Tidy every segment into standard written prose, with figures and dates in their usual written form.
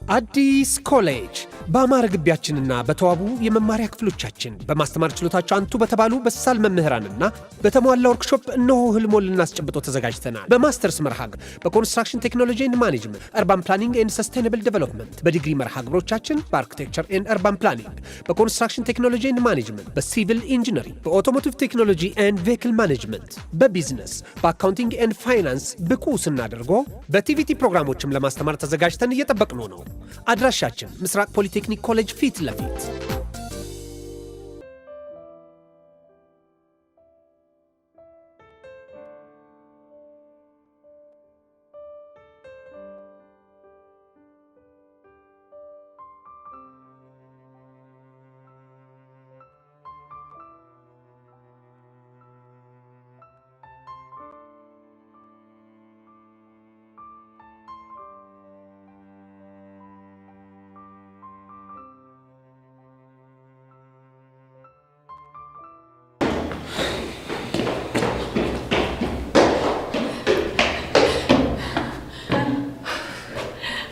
አዲስ ኮሌጅ በአማረ ግቢያችንና በተዋቡ የመማሪያ ክፍሎቻችን በማስተማር ችሎታቸው አንቱ በተባሉ በሳል መምህራንና በተሟላ ወርክሾፕ እነሆ ህልሞን ልናስጨብጦ ተዘጋጅተናል። በማስተርስ መርሃ ግብር በኮንስትራክሽን ቴክኖሎጂ ኤንድ ማኔጅመንት፣ አርባን ፕላኒንግ ኤንድ ሰስቴናብል ዴቨሎፕመንት፣ በዲግሪ መርሃ ግብሮቻችን በአርኪቴክቸር ኤንድ አርባን ፕላኒንግ፣ በኮንስትራክሽን ቴክኖሎጂ ኤንድ ማኔጅመንት፣ በሲቪል ኢንጂነሪንግ፣ በኦቶሞቲቭ ቴክኖሎጂ ኤንድ ቬሂክል ማኔጅመንት፣ በቢዝነስ፣ በአካውንቲንግ ኤንድ ፋይናንስ ብቁ ስናደርጎ በቲቪቲ ፕሮግራሞችም ለማስተማር ተዘጋጅተን እየጠበቅነው ነው። አድራሻችን ምስራቅ ፖሊቴክኒክ ኮሌጅ ፊት ለፊት።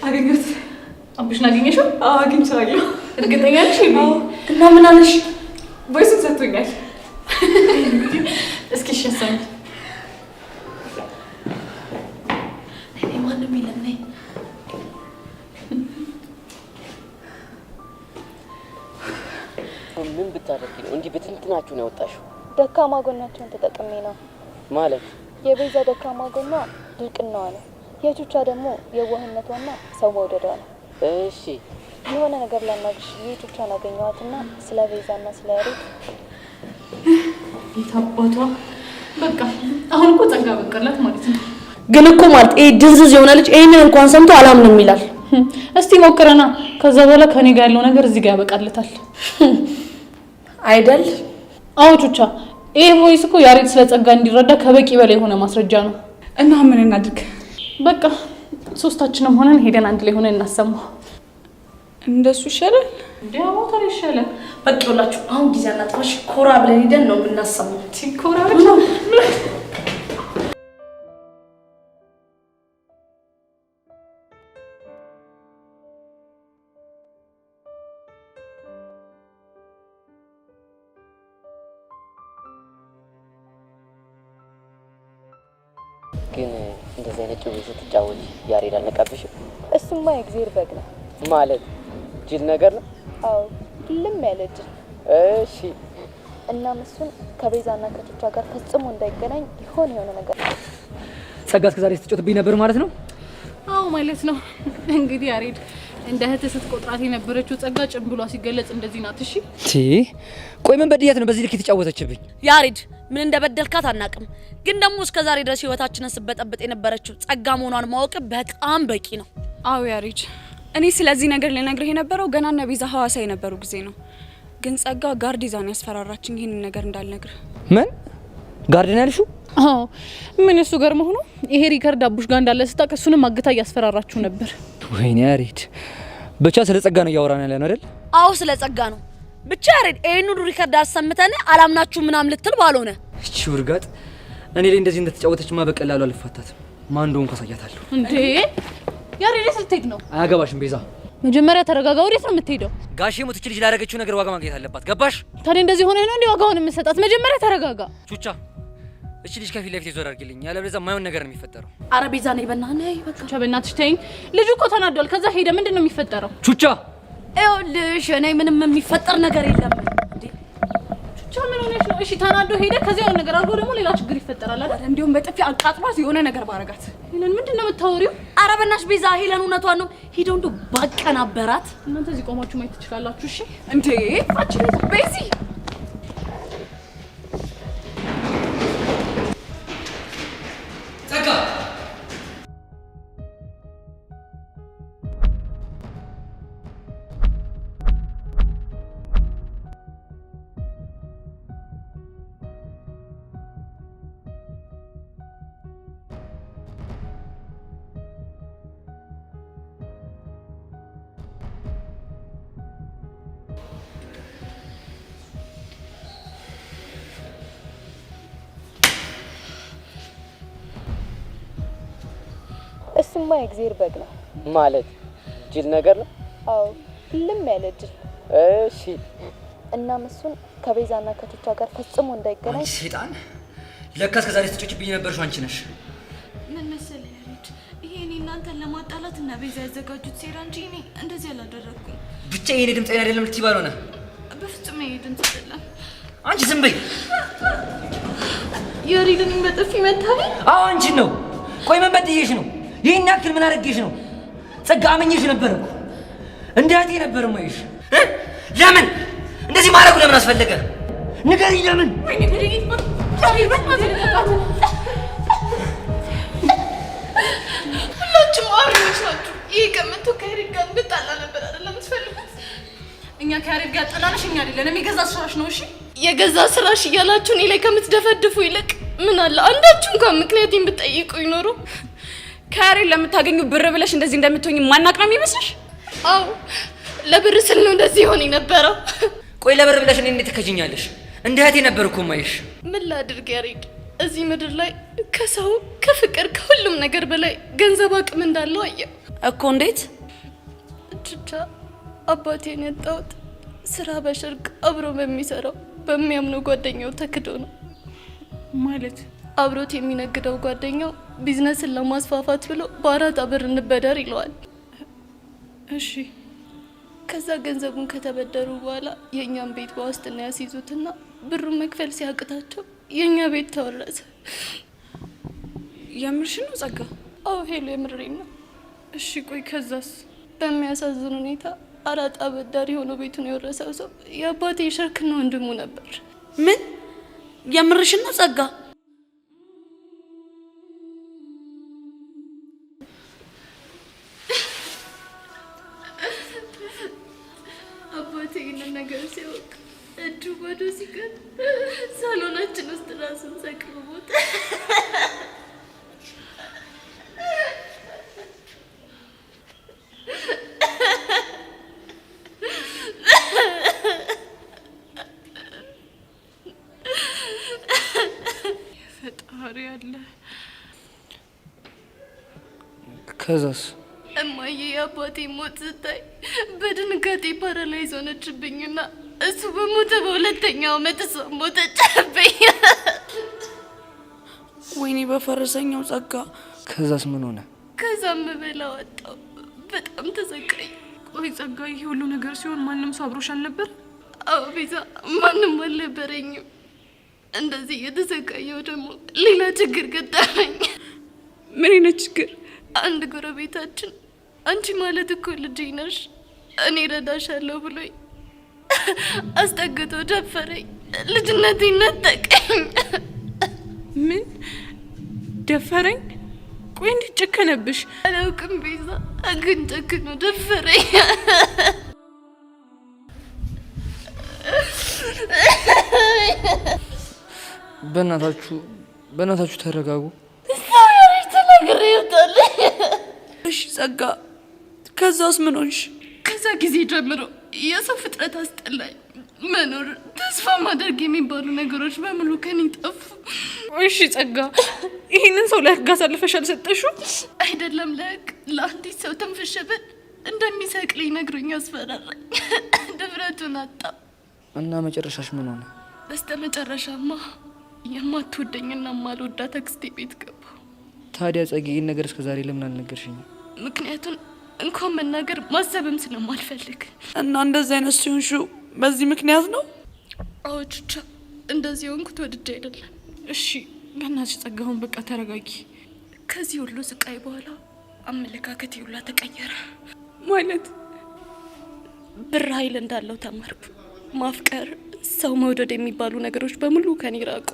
አገኘሁት። አብሽን አገኘሽው? አዎ አግኝቼዋለሁ። እርግጠኛ ነሽ? እና ምን አለሽ? ቮይሱን ሰጥቶኛል። እስኪ ሸሰኝ። እኔ ማንም የለም ነኝ። ምን ብታደርጊ ነው እንዲህ በትንትናችሁ ነው ያወጣሽው? ደካማ ጎናቸውን ተጠቅሜ ነው። ማለት የቤዛ ደካማ ጎኗ ድርቅናዋ ነው። የቹቻ ደግሞ የዋህነቷና ሰው መውደዷ ነው። እሺ የሆነ ነገር ላናግርሽ የቹቻን አገኘኋትና ስለ ቤዛና ስለ ያሬድ የታባቷ በቃ አሁን እኮ ጸጋ በቀላት ማለት ነው። ግን እኮ ማለት ይሄ ድንዝዝ የሆነ ልጅ ይሄንን እንኳን ሰምቶ አላምንም ይላል። እስቲ ሞክረና ከዛ በኋላ ከኔ ጋር ያለው ነገር እዚህ ጋር ያበቃለታል አይደል? አዎ ቹቻ፣ ይሄ ቮይስ እኮ ያሬድ ስለ ጸጋ እንዲረዳ ከበቂ በላይ የሆነ ማስረጃ ነው። እና ምን እናድርግ? በቃ ሶስታችንም ሆነን ሄደን አንድ ላይ ሆነን እናሰማው። እንደሱ ይሻላል። እንዴው ታዲያ ይሻላል። በቃ ይኸውላችሁ አሁን ጊዜ አናጥፋሽ፣ ኮራ ብለን ሄደን ነው የምናሰማው። ኮራ ብለን ግን እንደዚህ አይነት ጭው ስትጫወት ያሬድ አልነቃብሽም? እሱማ የእግዚአብሔር በግ ነው ማለት ጅል ነገር ነው። አዎ ልም ያለ ጅል። እሺ እና እሱን ከቤዛና ከቹቻ ጋር ፈጽሞ እንዳይገናኝ የሆነ ነገር ጸጋ እስከ ዛሬ ስትጮትብኝ ነበር ማለት ነው? አዎ ማለት ነው። እንግዲህ ያሬድ እንደ እህት ስትቆጥራት የነበረችው ጸጋ ጭምብሏ ሲገለጽ እንደዚህ ናት። እሺ ቆይ ምን በድያት ነው በዚህ ልክ የተጫወተችብኝ? ያሬድ ምን እንደበደልካት አናቅም፣ ግን ደግሞ እስከ ዛሬ ድረስ ህይወታችንን ስበጠብጥ የነበረችው ጸጋ መሆኗን ማወቅ በጣም በቂ ነው። አዎ ያሬድ፣ እኔ ስለዚህ ነገር ልነግርህ የነበረው ገና እነ ቤዛ ሐዋሳ የነበሩ ጊዜ ነው። ግን ጸጋ ጋርዲዛን ያስፈራራችኝ ይሄንን ነገር እንዳልነግርህ። ምን ጋርዲን ያልሽው? አዎ ምን እሱ ገርሞ ሆኖ ይሄ ሪከርድ አቡሽ ጋር እንዳለ ስታውቅ እሱንም አግታ እያስፈራራችሁ ነበር። ወይኔ ያሬድ፣ ብቻ ስለ ጸጋ ነው እያወራን ያለ ነው አይደል? አዎ ስለ ጸጋ ነው። ብቻ ያሬድ ይሄን ሁሉ ሪከርድ አሰምተን አላምናችሁ ምናምን ልትል ባልሆነ እቺ ውርጋጥ እኔ ላይ እንደዚህ እንደተጫወተችማ በቀላሉ አልፋታትም። ማን እንደሆነ እንኳሳያታለሁ። እንዴ ያሬድ ልትሄድ ነው? አያገባሽም ቤዛ። መጀመሪያ ተረጋጋ። ወዴት ነው የምትሄደው? ጋሼ ሞትች ልጅ ላደረገችው ነገር ዋጋ ማግኘት አለባት። ገባሽ? ታዲያ እንደዚህ ሆነ ነው እንዴ ዋጋውን የምትሰጣት? መጀመሪያ ተረጋጋ። ቹቻ እቺ ልጅ ከፊት ለፊት ይዞር አድርግልኝ፣ ያለበለዚያ ማይሆን ነገር ነው የሚፈጠረው። አረ ቤዛ ነኝ በእናትህ በቃ ቹቻ በእናትሽ ተይኝ። ልጁ እኮ ተናዷል። ከዛ ሄደ ምንድነው የሚፈጠረው? ቹቻ ይኸውልሽ እኔ ምንም የሚፈጠር ነገር የለም። እንዴ ቹቻ ምን ሆነሽ ነው? እሺ ተናዶ ሄደ። ከዚያ የሆነ ነገር አድርጎ ደግሞ ሌላ ችግር ይፈጠራል አይደል? እንዲሁም በጥፊ አቃጥሏት የሆነ ነገር ባረጋት። ሄለን ምንድነው የምታወሪው? አረ በእናትሽ ቤዛ ሄለን እውነቷን ነው። ሄደው እንደው ባቀናበራት። እናንተ እዚህ ቆማችሁ ማየት ትችላላችሁ። እሺ እንዴ አቺ ቤዚ እሱማ የእግዚአብሔር በግ ነው ማለት ጅል ነገር ነው። አዎ ልም ያለ ጅል። እሺ እናም እሱን ከቤዛና ከቶቿ ጋር ፈጽሞ እንዳይገናኝ። ሴጣን ለካ እስከዛሬ ስትጮችብኝ ነበርሽ አንቺ ነሽ። ምን መሰለህ ያሬድ፣ ይሄ እኔ እናንተን ለማጣላት እና ቤዛ ያዘጋጁት ሴራ እንጂ እኔ እንደዚህ አላደረኩም። ብቻ የኔ ድምፅ አይደለም ልትይ ባልሆነ። በፍጹም ይሄ ድምፅ አይደለም። አንቺ ዝም በይ። ያሬድን በጥፊ መታኝ። አዎ አንቺን ነው። ቆይ ምን በድዬሽ ነው? ይሄን ያክል ምን አደረግሽ ነው? ጸጋ አመኘሽ ነበር እኮ እንደ እህቴ ነበር ማይሽ። ለምን እንደዚህ ማድረጉ ለምን አስፈለገ? ንገሪኝ ለምን? ሁላችሁም አውሬዎች ናችሁ። ይሄ ቀመቶ ከያሬድ ጋር እንድጣላ ነበር አይደለም የምትፈልጉት? እኛ ከያሬድ ጋር ጠላንሽ እኛ አይደለም፣ የገዛ ስራሽ ነው። እሺ የገዛ ስራሽ እያላችሁ እኔ ላይ ከምትደፈድፉ ይልቅ ምን አለ አንዳችሁ እንኳን ምክንያቴን ብትጠይቁ ይኖሩ። ከያሬድ ለምታገኙ ብር ብለሽ እንደዚህ እንደምትሆኝ ማናቅ ነው የሚመስልሽ? አዎ ለብር ስል ነው እንደዚህ ሆነ የነበረው። ቆይ ለብር ብለሽ እኔ እንዴት ትከጂኛለሽ? እንደ እህቴ ነበር እኮ ማይሽ። ምን ላድርግ ያሬድ፣ እዚህ ምድር ላይ ከሰው ከፍቅር ከሁሉም ነገር በላይ ገንዘብ አቅም እንዳለው አየሁ እኮ። እንዴት? ብቻ አባቴን ያጣሁት ስራ በሽርክ አብሮ በሚሰራው በሚያምነው ጓደኛው ተክዶ ነው። ማለት አብሮት የሚነግደው ጓደኛው ቢዝነስን ለማስፋፋት ብሎ በአራት ብር እንበደር ይለዋል። እሺ ከዛ ገንዘቡን ከተበደሩ በኋላ የእኛን ቤት በዋስትና ያስይዙትና ብሩን መክፈል ሲያቅታቸው የእኛ ቤት ተወረሰ። የምርሽ ነው ጸጋ? አዎ ሄሎ የምሬን ነው። እሺ ቆይ ከዛስ? በሚያሳዝን ሁኔታ አራጣ አበዳሪ ሆኖ ቤቱን የወረሰው ሰው የአባቴ የሸርክና ወንድሙ ነበር። ምን? የምርሽ ነው ጸጋ? አባቴ ይህንን ነገር ሲያውቅ እጁ ባዶ ሲቀር ሳሎናችን ውስጥ ራሱን ሰቅሎ ሞተ። ፈጣሪ አለ። ከዛስ? እማዬ የአባቴ ሞት ስታይ በድንጋጤ ፓራላይዝ ሆነችብኝና እሱ በሞተ በሁለተኛው ዓመት እሷ ሞተችብኝ። ወይኔ በፈረሰኛው ጸጋ። ከዛስ ምን ሆነ? ከዛም ብላ ወጣው። በጣም ተሰቃይ። ቆይ ጸጋ፣ ይሄ ሁሉ ነገር ሲሆን ማንም ሰው አብሮሽ አልነበር? አዎ ቤዛ፣ ማንም አልነበረኝም። እንደዚህ እየተሰቃየው ደግሞ ሌላ ችግር ገጠመኝ። ምን አይነት ችግር? አንድ ጎረቤታችን አንቺ ማለት እኮ ልጄ ነሽ፣ እኔ ረዳሻለሁ ብሎኝ አስጠግቶ ደፈረኝ። ልጅነቴን ነጠቀኝ። ምን ደፈረኝ? ቆይ እንዴት ጨከነብሽ? አላውቅም ቤዛ፣ ግን ጨክኖ ደፈረኝ። በእናታችሁ ተረጋጉ። ሰው ያለች ተናግሬ ይወጣል። እሺ ጸጋ፣ ከዛስ ምን ሆንሽ? ከዛ ጊዜ ጀምሮ የሰው ፍጥረት አስጠላኝ። መኖር፣ ተስፋ ማድረግ የሚባሉ ነገሮች በሙሉ ከኔ ጠፉ። እሺ ጸጋ፣ ይሄንን ሰው ለህግ አሳልፈሽ አልሰጠሽው? አይደለም ለህግ፣ ለአንዲት ሰው ትንፍሽ ብል እንደሚሰቅለኝ ነግሮኝ አስፈራራኝ። ድፍረቱን አጣው። እና መጨረሻሽ ምን ሆነ? በስተ መጨረሻማ የማትወደኝና የማልወዳት አክስቴ ቤት ገባሁ። ታዲያ ጸጊ፣ ይህን ነገር እስከዛሬ ለምን አልነገርሽኝም? ምክንያቱን እንኳን መናገር ማሰብም ስለማልፈልግ። እና እንደዚህ አይነት ሲሆንሹ በዚህ ምክንያት ነው? አዎ ቹቻ፣ እንደዚህ ሆንኩት ወድጄ አይደለም። እሺ በእናትሽ ጸጋሁን በቃ ተረጋጊ። ከዚህ ሁሉ ስቃይ በኋላ አመለካከቴ ሁላ ተቀየረ። ማለት ብር ኃይል እንዳለው ተማርኩ። ማፍቀር፣ ሰው መውደድ የሚባሉ ነገሮች በሙሉ ከኔ ራቁ።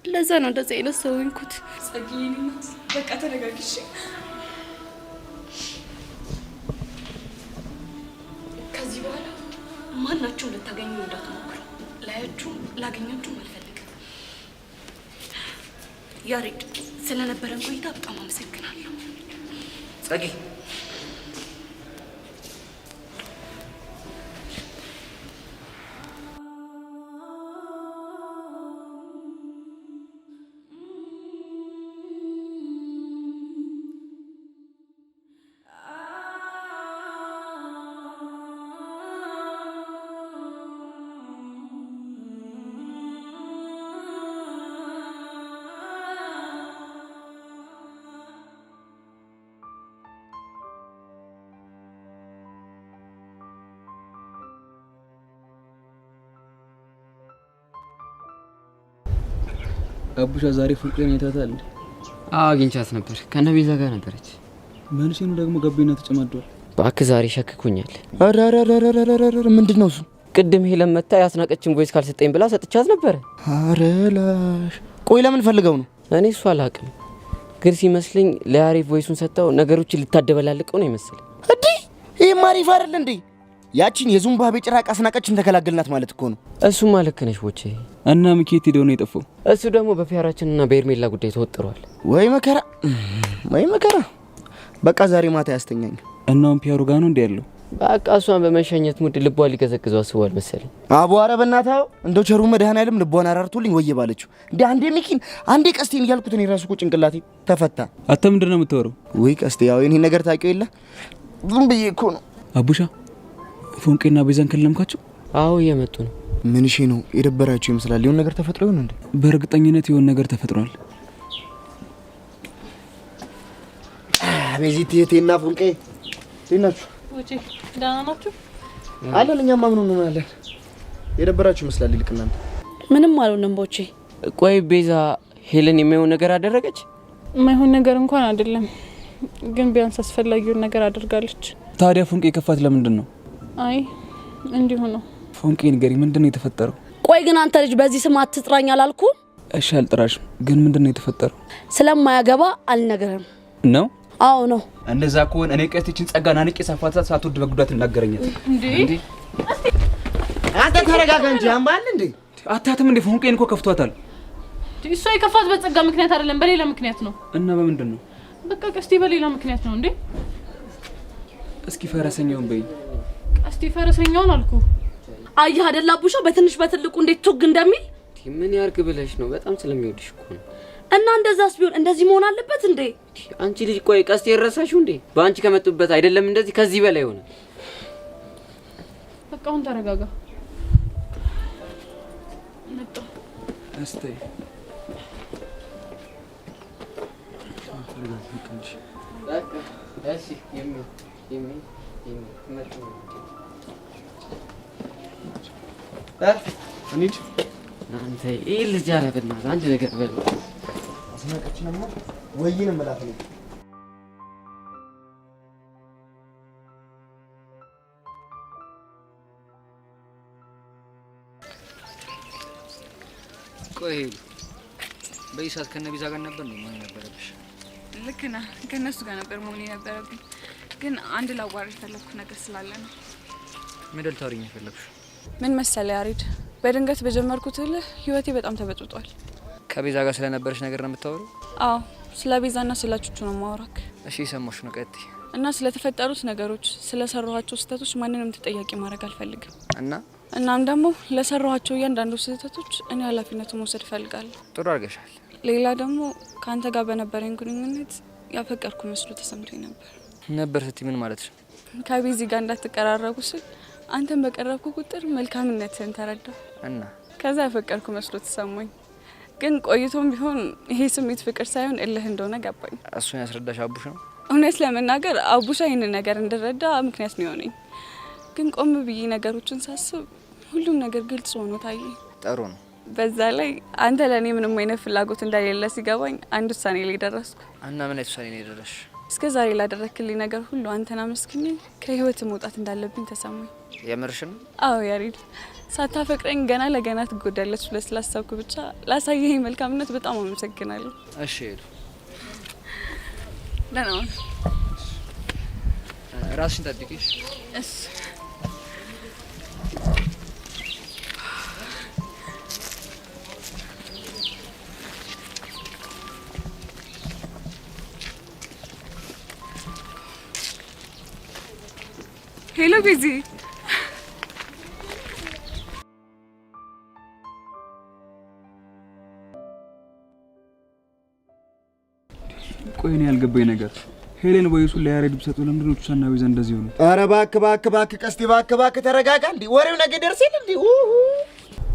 ለዛ ነው እንደዚህ አይነት ሰው ሆንኩት። ጸጊ፣ በቃ ተረጋጊ። ከዚህ በኋላ ማናችሁም ልታገኙ እንዳትሞክሩ። ላያችሁም ላገኛችሁም አልፈልግም። ያሬድ፣ ስለነበረን ቆይታ በጣም አመሰግናለሁ። ጸጊ፣ አቡሻ ዛሬ ፎንቄን አይታታል? አግኝቻት ነበር። ከነቤዛ ጋር ነበረች። መንሽኑ ደግሞ ገቢና ተጨማዷል። ባክ ዛሬ ሸክኩኛል። አራራራራራራ ምንድነው እሱ? ቅድም ሄለን መታ ያስናቀችን ቮይስ ካልሰጠኝ ብላ ሰጥቻት ነበር። አረላሽ ቆይ ለምን ፈልገው ነው? እኔ እሱ አላቅም፣ ግን ሲመስለኝ ለያሬ ቮይሱን ሰጠው ነገሮችን ልታደበላልቀው ነው ይመስል። እንዴ ይሄ ማሪፍ አይደል እንዴ? ያቺን የዙምባቤ ጭራቅ አስናቀችን ተከላገልናት ማለት እኮ ነው። እሱማ ልክ ነሽ ቦቼ። እና ምኬት ሄደው ነው የጠፋው? እሱ ደግሞ በፒያራችንና በኤርሜላ ጉዳይ ተወጥሯል። ወይ መከራ ወይ መከራ። በቃ ዛሬ ማታ ያስተኛኝ። እናም ፒያሮ ጋር ነው እንዴ ያለው? በቃ እሷን በመሸኘት ሙድ ልቧን ሊገዘግዘው አስቧል መሰለኝ። አቧረ በእናታው እንደው ቸሩ መድኃኔዓለም ልቧን አራርቶልኝ ወየ ባለችው እንዴ አንዴ ሚኪን አንዴ ቀስቴን እያልኩት እኔ ራሱ እኮ ጭንቅላቴ ተፈታ። አንተ ምንድን ነው የምታወራው? ወይ ቀስቴ ያው ይሄን ነገር ታውቂው የለ ዝም ብዬ እኮ ነው። አቡሻ ፎንቄና ቤዛን ከለምካቸው? አዎ እየመጡ ነው። ምን እሺ ነው የደበራችሁ ይመስላል። የሆነ ነገር ተፈጥሮ ይሆን እንዴ? በእርግጠኝነት የሆነ ነገር ተፈጥሯል። ቤዚት የቴና ፎንቄ ሊናችሁ ወጪ ደህና ናችሁ? አለን። እኛማ ምን ሆነን አለን። የደበራችሁ ይመስላል። ይልቅ እናንተ ምንም አልሆነም ቦቼ። ቆይ ቤዛ ሄለን የማይሆን ነገር አደረገች? የማይሆን ነገር እንኳን አይደለም፣ ግን ቢያንስ አስፈላጊውን ነገር አድርጋለች። ታዲያ ፎንቄ ከፋት ለምንድን ነው? አይ እንዲሁ ነው። ፎንቄ ንገሪ፣ ምንድን ነው የተፈጠረው? ቆይ ግን አንተ ልጅ በዚህ ስም አትጥራኝ አላልኩም? እሺ አልጥራሽም፣ ግን ምንድን ነው የተፈጠረው? ስለማያገባ አልነገርም ነው? አዎ ነው። እንደዛ ከሆነ እኔ ቀስቲችን ጸጋና ንቄ ሳፋታት ሳትወድ በጉዳት እናገረኛት እንዴ? አንተ ተረጋጋ እንጂ አምባል እንዴ? አታትም እንዴ? ፎንቄን እኮ ከፍቷታል። እሷ የከፋት በጸጋ ምክንያት አይደለም፣ በሌላ ምክንያት ነው። እና በምንድን ነው? በቃ ቀስቴ በሌላ ምክንያት ነው። እንዴ እስኪ ፈረሰኛውን በይ። ቀስቴ ፈረሰኛውን አልኩ። አየህ አይደል አቡሻ በትንሽ በትልቁ እንዴት ቱግ እንደሚል። ምን ያርግ ብለሽ ነው? በጣም ስለሚወድሽ እኮ ነው። እና እንደዛስ ቢሆን እንደዚህ መሆን አለበት እንዴ? አንቺ ልጅ ቆይ ቀስቴ የረሳሽው እንዴ? በአንቺ ከመጡበት አይደለም እንደዚህ ከዚህ በላይ ሆነ። በቃ አሁን ተረጋጋ። መጣ እስቲ እሺ የሚ መጡ እንዴ አንተ ይሄ ልጅ አረበና አንድ ነገር በል። አስናቀችንማ ወይንም መላክ ነው። ቆይ በይሳት ከነቢዛ ጋር ነበር ነው ማለት ነበረብሽ? ልክ ነህ። ከነሱ ጋር ነበር መሆን የነበረብኝ፣ ግን አንድ ላዋራ የፈለኩት ነገር ስላለ ነው። ምን ልታወሪኝ የፈለግሽ? ምን መሰለ ያሬድ፣ በድንገት በጀመርኩት እልህ ህይወቴ በጣም ተበጥጧል። ከቤዛ ጋር ስለነበረሽ ነገር ነው የምታወሪው? አዎ ስለ ቤዛና ስለ ቹቹ ነው ማወራክ። እሺ ሰማሽ ነው ቀጥይ። እና ስለተፈጠሩት ነገሮች፣ ስለሰራኋቸው ስህተቶች ማንንም ተጠያቂ ማድረግ አልፈልግም። እናም ደግሞ ለሰራኋቸው እያንዳንዱ ስህተቶች እኔ ኃላፊነቱን መውሰድ እፈልጋለሁ። ጥሩ አድርገሻል። ሌላ ደግሞ ከአንተ ጋር በነበረኝ ግንኙነት ያፈቀርኩ መስሎ ተሰምቶኝ ነበር ስትይ ምን ማለት ነው? ከቤዚ ጋር እንዳትቀራረቡ ስል አንተን በቀረብኩ ቁጥር መልካምነትህን ተረዳሁ እና ከዛ ያፈቀርኩ መስሎ ተሰማኝ። ግን ቆይቶም ቢሆን ይሄ ስሜት ፍቅር ሳይሆን እልህ እንደሆነ ገባኝ። እሱን ያስረዳሽ አቡሽ ነው? እውነት ለመናገር አቡሻ ይህንን ነገር እንድረዳ ምክንያት ነው የሆነኝ። ግን ቆም ብዬ ነገሮችን ሳስብ ሁሉም ነገር ግልጽ ሆኖ ታየኝ። ጥሩ ነው። በዛ ላይ አንተ ለእኔ ምንም አይነት ፍላጎት እንደሌለ ሲገባኝ አንድ ውሳኔ ላይ ደረስኩ። እና ምን አይነት ውሳኔ ላይ ደረስሽ? እስከ ዛሬ ላደረክልኝ ነገር ሁሉ አንተን አመስግኜ ከህይወት መውጣት እንዳለብኝ ተሰማኝ። የምርሽ ነው? አዎ ያሬድ፣ ሳታፈቅረኝ ገና ለገና ትጎዳለች ብለህ ስላሰብኩ ብቻ ላሳየኸኝ መልካምነት በጣም አመሰግናለሁ። እሺ ሄዱ። ደህና ሁን። ራስሽን ጠብቂሽ። እሺ ሄሎ ቤዚ። ቆይ እኔ ያልገባኝ ነገር ሄሌን ወይሱን ለያሬድ ብሰጠው ለምንድን ነው ቹቻና ቤዛ እንደዚህ ሆነ? ኧረ እባክህ ቀስቲ እባክህ ተረጋጋ። እንዴ ወሬው ነገ ደርሰል እንዴ?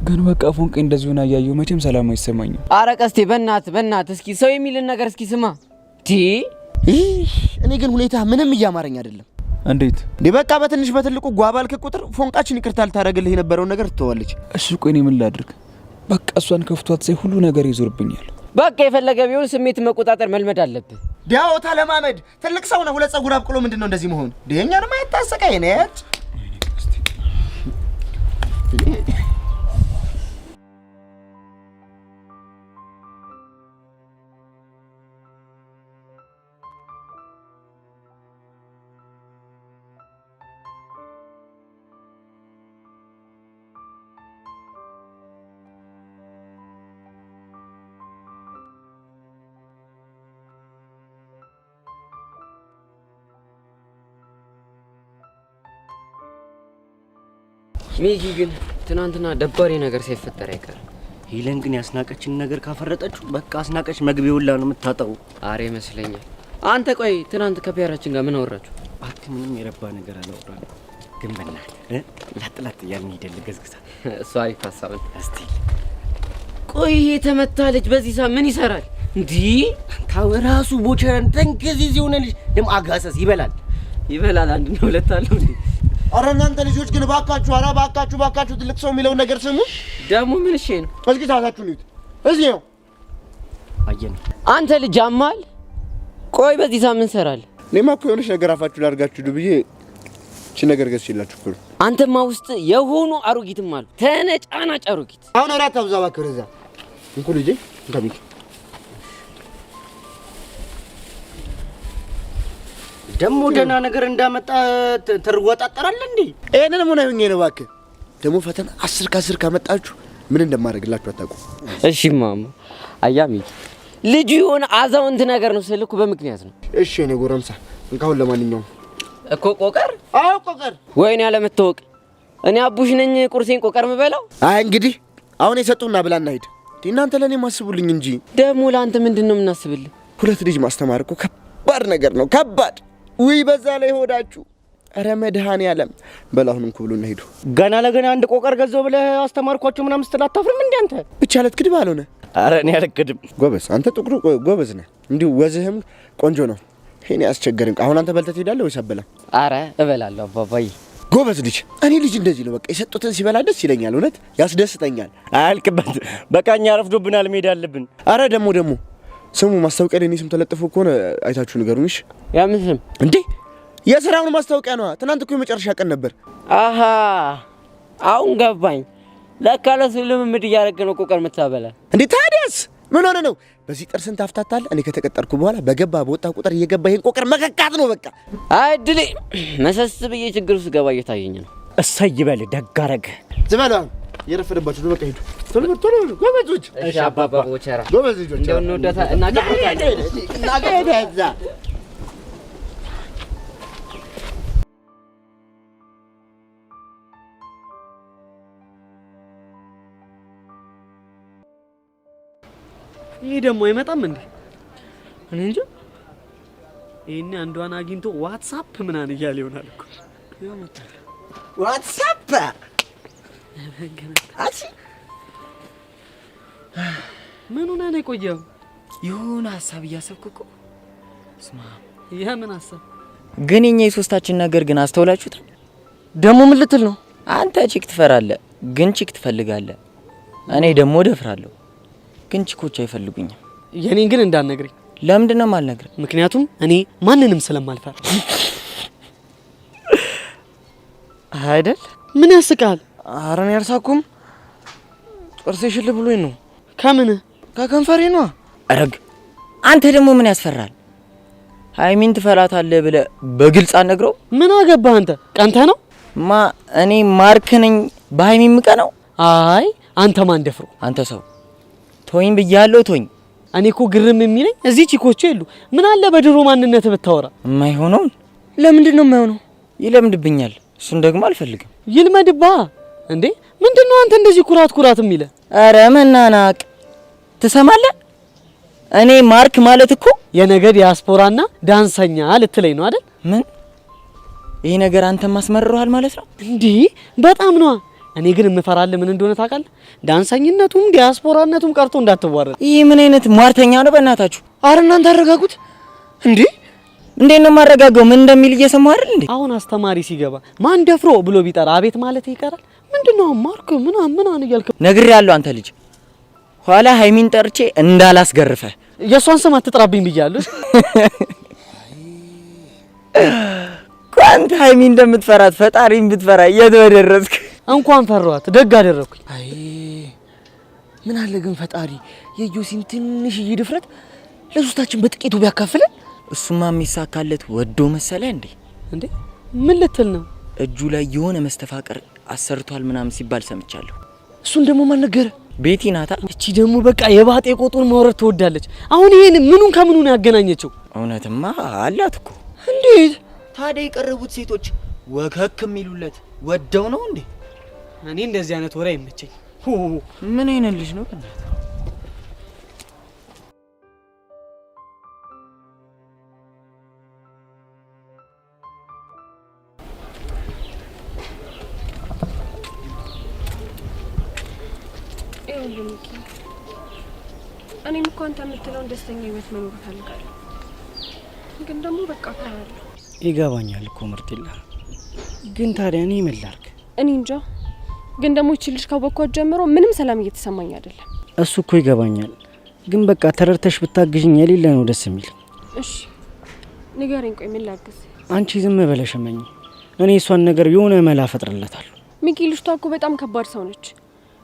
ግን በቃ ፎንቄ እንደዚህ ሆነ ያያየው መቼም ሰላም አይሰማኝም። አረ ቀስቴ በእናት እስኪ ሰው የሚልን ነገር እስኪ ስማ። እኔ ግን ሁኔታ ምንም እያማረኝ አይደለም። እንዴት እንዴ? በቃ በትንሽ በትልቁ ጓባልክ ቁጥር ፎንቃችን ይቅርታ ልታደርግልህ የነበረውን ነገር ትተዋለች። እሺ ቆይ እኔ ምን ላድርግ? በቃ እሷን ከፍቷት ሳይ ሁሉ ነገር ይዞርብኛል። በቃ የፈለገ ቢሆን ስሜት መቆጣጠር መልመድ አለብህ። ዲያውታ ለማመድ ትልቅ ሰው ነው። ሁለት ጸጉር አብቅሎ ምንድነው እንደዚህ መሆን? ዲኛን ማየት ታሰቃይ ነች። ሚኪ ግን ትናንትና ደባሪ ነገር ሳይፈጠር አይቀርም። ሄለን ግን ያስናቀችን ነገር ካፈረጠችው በቃ አስናቀች መግቢያውላ ነው የምታጣው። አሬ ይመስለኛል። አንተ ቆይ ትናንት ከፒያራችን ጋር ምን አወራችሁ? እባክህ ምንም የረባ ነገር አላወራንም። ግን በእናትህ ላጥላት እያልን ሄደን ልገዝግዛ። እሱ አሪፍ ሀሳብ ነው። እስቲ ቆይ ይሄ ተመታ ልጅ በዚህ ሰዓት ምን ይሰራል እንዴ? ታው ራሱ ቦቸረን ተንከዚዝ የሆነ ልጅ ደግሞ አጋሰስ ይበላል። አንድ ነው ሁለት አለው እንዴ? አረ እናንተ ልጆች ግን ባካችሁ፣ አረ ባካችሁ ትልቅ ሰው የሚለውን ነገር ስሙ። ደግሞ ምን እሺ ነው? እስኪ ታታችሁ ልዩት። እዚህ ነው አየን። አንተ ልጅ አማል። ቆይ በዚህ ሰዓት ምን ሰራል? እኔማ እኮ የሆነች ነገር አፋችሁ ላድርጋችሁ ብዬ እቺ ነገር ገዝቼላችሁ እኮ። አንተማ ውስጥ የሆኑ አሮጊትም አሉ፣ ተነጫናጭ አሮጊት። አሁን አራት አብዛ ባከረ እዛ እንኩ ልጄ እንካሚክ ደሞ ደህና ነገር እንዳመጣ ትርወጣጠራለህ እንዴ? እኔን ምን አይሆኝ ነው እባክህ። ደሞ ፈተና 10 ከ10 ካመጣችሁ ምን እንደማደርግላችሁ አታውቁ። እሺ ማማ አያሚ ልጁ የሆነ አዛውንት ነገር ነው ስልኩ በምክንያት ነው። እሺ እኔ ጎረምሳ እንካሁን ለማንኛውም እኮ ቆቀር። አዎ ቆቀር። ወይኔ ያለመታወቅ እኔ አቡሽ ነኝ ቁርሴን ቆቀር ምበላው። አይ እንግዲህ አሁን የሰጡና ብላና ሂድ። እናንተ ለኔ ማስቡልኝ እንጂ ደሞ ለአንተ ምንድነው የምናስብልህ? ሁለት ልጅ ማስተማር እኮ ከባድ ነገር ነው፣ ከባድ። ውይ በዛ ላይ ሆዳችሁ። አረ መድኃኔዓለም በላሁንም ኩብሉና ሄዱ። ገና ለገና አንድ ቆቀር ገዘው ብለህ አስተማርኳቸው ምናምን ስትል አታፍርም እንዴ አንተ? ብቻ ለትክድብ አልሆነ። አረ እኔ አልክድም። ጎበዝ አንተ ጥቁሩ ጎበዝ ነህ። እንዲሁ ወዝህም ቆንጆ ነው። እኔ አስቸገረኝ። አሁን አንተ በልተህ ትሄዳለህ ወይስ አበላ? አረ እበላለሁ አባባዬ። ጎበዝ ልጅ። እኔ ልጅ እንደዚህ ነው በቃ የሰጡትን ሲበላ ደስ ይለኛል። እውነት ያስደስተኛል። አያልቅበት። በቃኛ ረፍዶብናል፣ መሄድ አለብን። አረ ደግሞ ስሙ ማስታወቂያ ላይ እኔ ስም ተለጥፎ ከሆነ አይታችሁ ንገሩኝ። እሺ ያ ምን ስም እንዴ? የሥራውን ማስታወቂያ ነው። ትናንት እኮ የመጨረሻ ቀን ነበር። አሃ አሁን ገባኝ። ለካ ለስልምምድ እያደረገ ነው ቆቀር የምታበላ እንዴ? ታዲያስ ምን ሆነ ነው? በዚህ ጥርስን ታፍታታለህ። እኔ ከተቀጠርኩ በኋላ በገባ በወጣ ቁጥር እየገባ ይሄን ቆቀር መከካት ነው በቃ። አይ ድሌ መሰስ ብዬ ችግር ውስጥ ገባ እየታየኝ ነው። እሰይ ይበል ደግ አደረገ። ዝበላ የረፈደባችሁ በቃ ሂዱ። ቶሎ ጎበዞች። እሺ አባባ ቦቸራ ጎበዝ ልጆች እንደው እንወዳታ እናቀርታለን እናገዳዛ ይሄ ደግሞ አይመጣም እንዴ? እኔ እንጃ። ይሄኔ አንዷን አግኝቶ ዋትስአፕ ምናምን እያለ ይሆናል እኮ። ዋትስአፕ አሲ ምን ሆነ ነው የቆየው? የሆነ ሀሳብ እያሰብኩ እኮ። ስማ የምን ሀሳብ ግን? የኛ የሶስታችን ነገር ግን አስተውላችሁታል? ደግሞ ምን ልትል ነው? አንተ ቺክ ትፈራለህ፣ ግን ቺክ ትፈልጋለህ። እኔ ደግሞ ደፍራለሁ፣ ግን ቺኮች አይፈልጉኝም። የኔን ግን እንዳትነግረኝ። ለምንድን ነው የማልነግርህ? ምክንያቱም እኔ ማንንም ስለማልፈራ አይደል? ምን ያስቃል? ኧረ እኔ አልሳኩም። ጥርሴ ሽል ብሎኝ ነው። ከምን? ከከንፈሬ ነው። አረግ አንተ ደግሞ ምን ያስፈራል? ሃይሚን ትፈላታለህ ብለህ በግልጽ አትነግረው? ምን አገባህ አንተ? ቀንተህ ነው? እኔ ማርክ ነኝ በሃይሚ ምቀነው? አይ አንተ ማን ደፍሮ? አንተ ሰው ቶኝ ብያለሁ፣ ቶኝ። እኔ እኮ ግርም የሚለኝ እዚህ ቺኮቹ የሉ። ምን አለ በድሮ ማንነት ብታወራ? የማይሆነው ለምንድን ነው የማይሆነው? ይለምድብኛል። እሱን ደግሞ አልፈልግም። ይልመድባ እንዴ? ምንድነው አንተ እንደዚህ ኩራት የሚለ? አረ መናናቅ ትሰማለህ? እኔ ማርክ ማለት እኮ የነገ ዲያስፖራና ዳንሰኛ ልትለኝ ነው አይደል? ምን ይሄ ነገር አንተ ማስመርሯል ማለት ነው እንዴ? በጣም ነው። እኔ ግን የምፈራለህ ምን እንደሆነ ታውቃለህ? ዳንሰኝነቱም ዲያስፖራነቱም ቀርቶ እንዳትዋረድ። ይሄ ምን አይነት ሟርተኛ ነው በእናታችሁ? አረ እናንተ አረጋጉት እንዴ! እንዴት ነው የማረጋጋው? ምን እንደሚል እየሰማህ አይደል እንዴ? አሁን አስተማሪ ሲገባ ማን ደፍሮ ብሎ ቢጠራ አቤት ማለት ይቀራል? ምንድነው ማርክ ምናምን እያልክ ነግሬሃለሁ። አንተ ልጅ ኋላ ሃይሚን ጠርቼ እንዳላስገርፈ የሷን ስም አትጥራብኝ ብያለሁ። ኳንት ሃይሚን እንደምትፈራት ፈጣሪን ብትፈራ የት በደረስክ። እንኳን ፈራኋት ደግ አደረኩኝ። አይ ምን አለ ግን ፈጣሪ የጆሲን ትንሽዬ ድፍረት ለሶስታችን በጥቂቱ ቢያካፍለን። እሱማ የሚሳካለት ወዶ መሰለ እንዴ? እንዴ ምን ልትል ነው? እጁ ላይ የሆነ መስተፋቀር አሰርቷል ምናምን ሲባል ሰምቻለሁ። እሱን ደግሞ ማን ነገረ? ቤቲ ናታ። እቺ ደግሞ በቃ የባጤ ቆጡን ማውረድ ትወዳለች። አሁን ይሄን ምኑን ከምኑን ያገናኘችው? እውነትማ አላት እኮ። እንዴት ታዲያ የቀረቡት ሴቶች ወከክ የሚሉለት ወደው ነው እንዴ? እኔ እንደዚህ አይነት ወሬ አይመቸኝ። ምን አይነት ልጅ ነው? እኔም እኮ አንተ የምትለውን ደስተኛ ህይወት መኖር እፈልጋለሁ፣ ግን ደግሞ በቃ ፈራለሁ። ይገባኛል እኮ ምርጢላ፣ ግን ታዲያ እኔ ምን ላድርግ? እኔ እንጃ፣ ግን ደግሞ እቺ ልጅ ካወቅኳት ጀምሮ ምንም ሰላም እየተሰማኝ አይደለም። እሱ እኮ ይገባኛል፣ ግን በቃ ተረድተሽ ብታግዥኝ የሌለ ነው ደስ የሚል። እሺ ንገረኝ፣ ቆይ ምን ላግዝ? አንቺ ዝም ብለሽ እመኝ፣ እኔ እሷን ነገር የሆነ መላ ፈጥርለታለሁ። ሚኪ፣ ልጅቷ እኮ በጣም ከባድ ሰው ነች።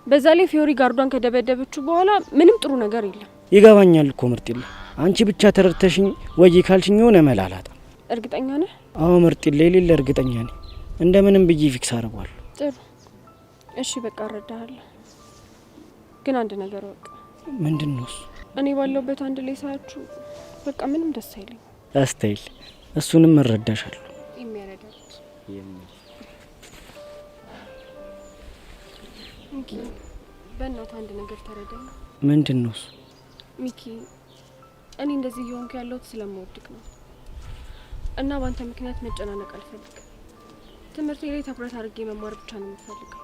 በዛ ላይ ፊዮሪ ጋርዷን ከደበደበችው በኋላ ምንም ጥሩ ነገር የለም። ይገባኛል እኮ ምርጢላ፣ አንቺ ብቻ ተረድተሽኝ ወይ ካልሽኝ የሆነ መላ አላጣም። እርግጠኛ ነህ? አዎ ምርጢላ፣ የሌለ እርግጠኛ ነኝ። እንደምንም ብዬ ፊክስ አደርገዋለሁ። ጥሩ እሺ፣ በቃ እረዳሃለሁ። ግን አንድ ነገር ወቅ። ምንድን ነው እሱ? እኔ ባለሁበት አንድ ላይ ሳያችሁ በቃ ምንም ደስ አይለኝ። አስተይል፣ እሱንም እረዳሻለሁ። የሚያረዳት ሚኪ፣ በእናትህ አንድ ነገር ተረዳኝ። ምንድን ነው እሱ? ሚኪ፣ እኔ እንደዚህ እየሆንኩ ያለሁት ስለምወድቅ ነው እና በአንተ ምክንያት መጨናነቅ አልፈልግም። ትምህርቴ ላይ ትኩረት አድርጌ መማር ብቻ ነው የምፈልገው።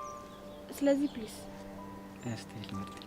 ስለዚህ ፕሊዝ አስተይል ምርጥ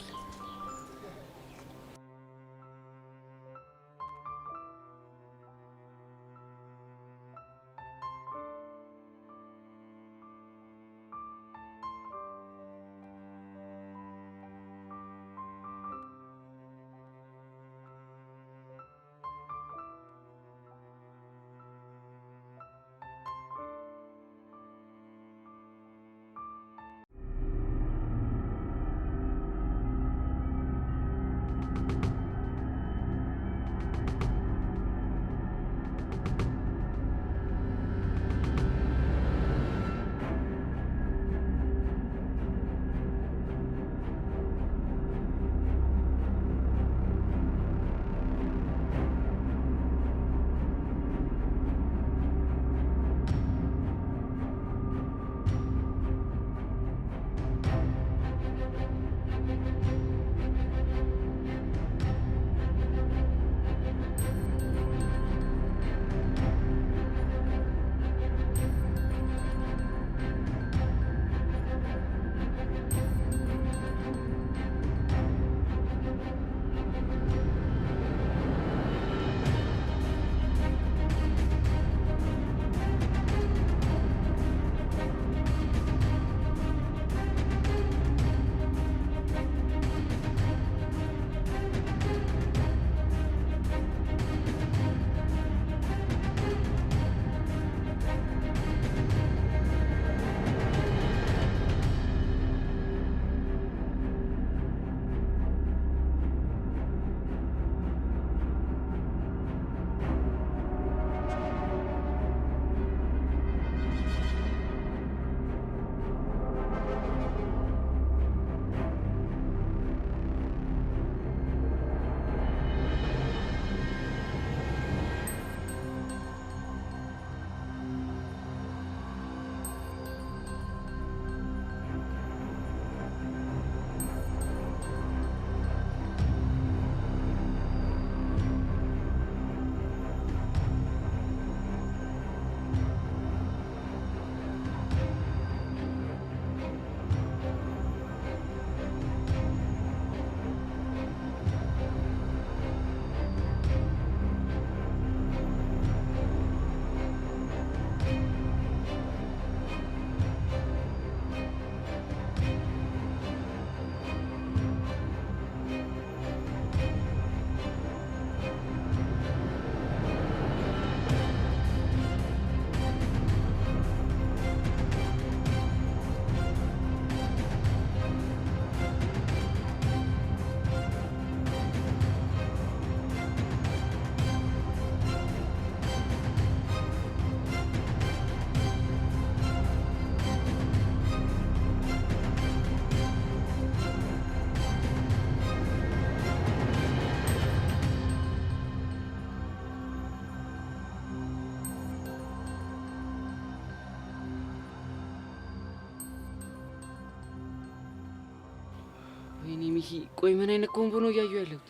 ወይኔ ሚኪ፣ ቆይ ምን አይነት ኮምቦ ነው እያዩ ያለው?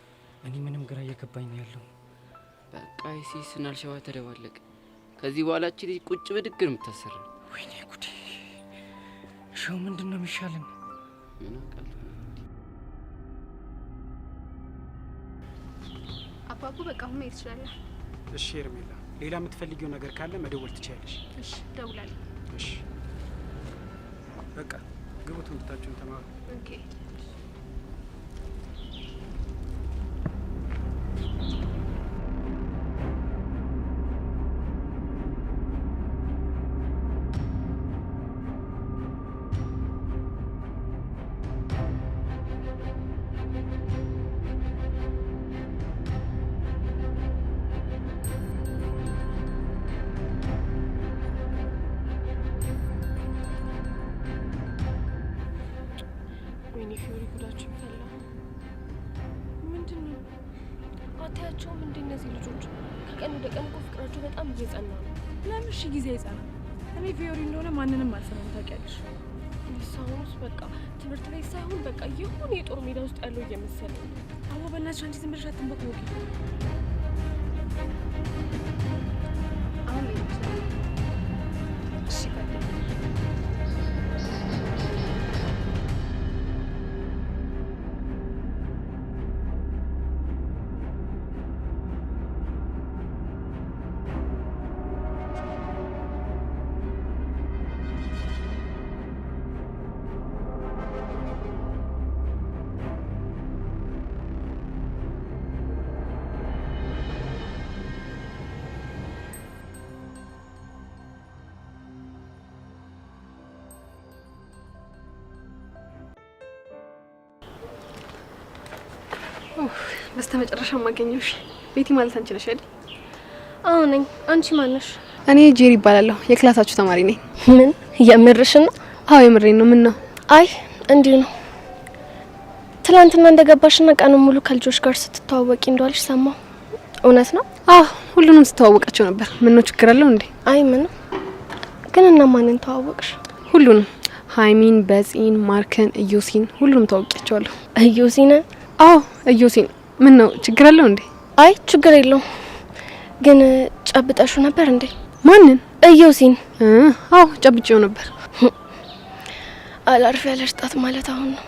እኔ ምንም ግራ እየገባኝ ነው ያለው። በቃ ሲስና አልሸዋ ተደባለቀ። ከዚህ በኋላ እቺ ልጅ ቁጭ ብድግ ነው የምታሰራው። ወይኔ ጉዴ! ሾው ምንድን ነው የሚሻለን? ምን አውቃለሁ። አባቡ በቃ አሁን መሄድ ትችላለህ። እሺ ሄርሜላ፣ ሌላ የምትፈልጊው ነገር ካለ መደወል ትችያለሽ። እሺ እደውላለሁ። እሺ በቃ ግቡ፣ ትምህርታችሁን ተማሩ። ኦኬ። ወይኔ ፊዮሪ ጉዳችን ፈላ። ምንድን ነው አታያቸውም እንዴ? እነዚህ ልጆች ከቀን ወደ ቀን እኮ ፍቅራቸው በጣም እየጸና ነው። ለምን እሺ ጊዜ አይጸና? እኔ ፊዮሪ እንደሆነ ማንንም አልሰማም ታውቂያለሽ። ሳውንስ በቃ ትምህርት ላይ ሳይሆን በቃ የሆነ የጦር ሜዳ ውስጥ ያለው እየመሰለኝ ነው። አዎ በእናትሽ አንቺ ዝም ብለሽ አትንበቅበቂ። አሁን እሺ በስተመጨረሻ ማገኘሽ ቤቲ ማለት አንቺ ነሽ አይደል? አዎ ነኝ። አንቺ ማን ነሽ? እኔ ጄሪ እባላለሁ። የክላሳችሁ ተማሪ ነኝ። ምን የምርሽ ነው? አዎ የምሬን ነው። ምን ነው? አይ እንዲሁ ነው። ትላንትና እንደገባሽና ቀኑን ሙሉ ከልጆች ጋር ስትተዋወቂ እንደዋልሽ ሰማሁ። እውነት ነው? አዎ ሁሉንም ስተዋወቃቸው ነበር። ምን ነው ችግር አለው እንዴ? አይ ምንም። ግን እና ማንን ተዋወቅሽ? ሁሉንም። ሃይሚን፣ በጺን፣ ማርክን፣ እዮሲን ሁሉንም ተዋወቂያቸዋለሁ። እዮሲን? አዎ እዮሲን። ምን ነው ችግር አለው እንዴ? አይ ችግር የለውም። ግን ጨብጠሹ ነበር እንዴ? ማንን? እዮሲን? አዎ ጨብጬው ነበር። አላርፍ ያለሽ ጣት ማለት አሁን ነው።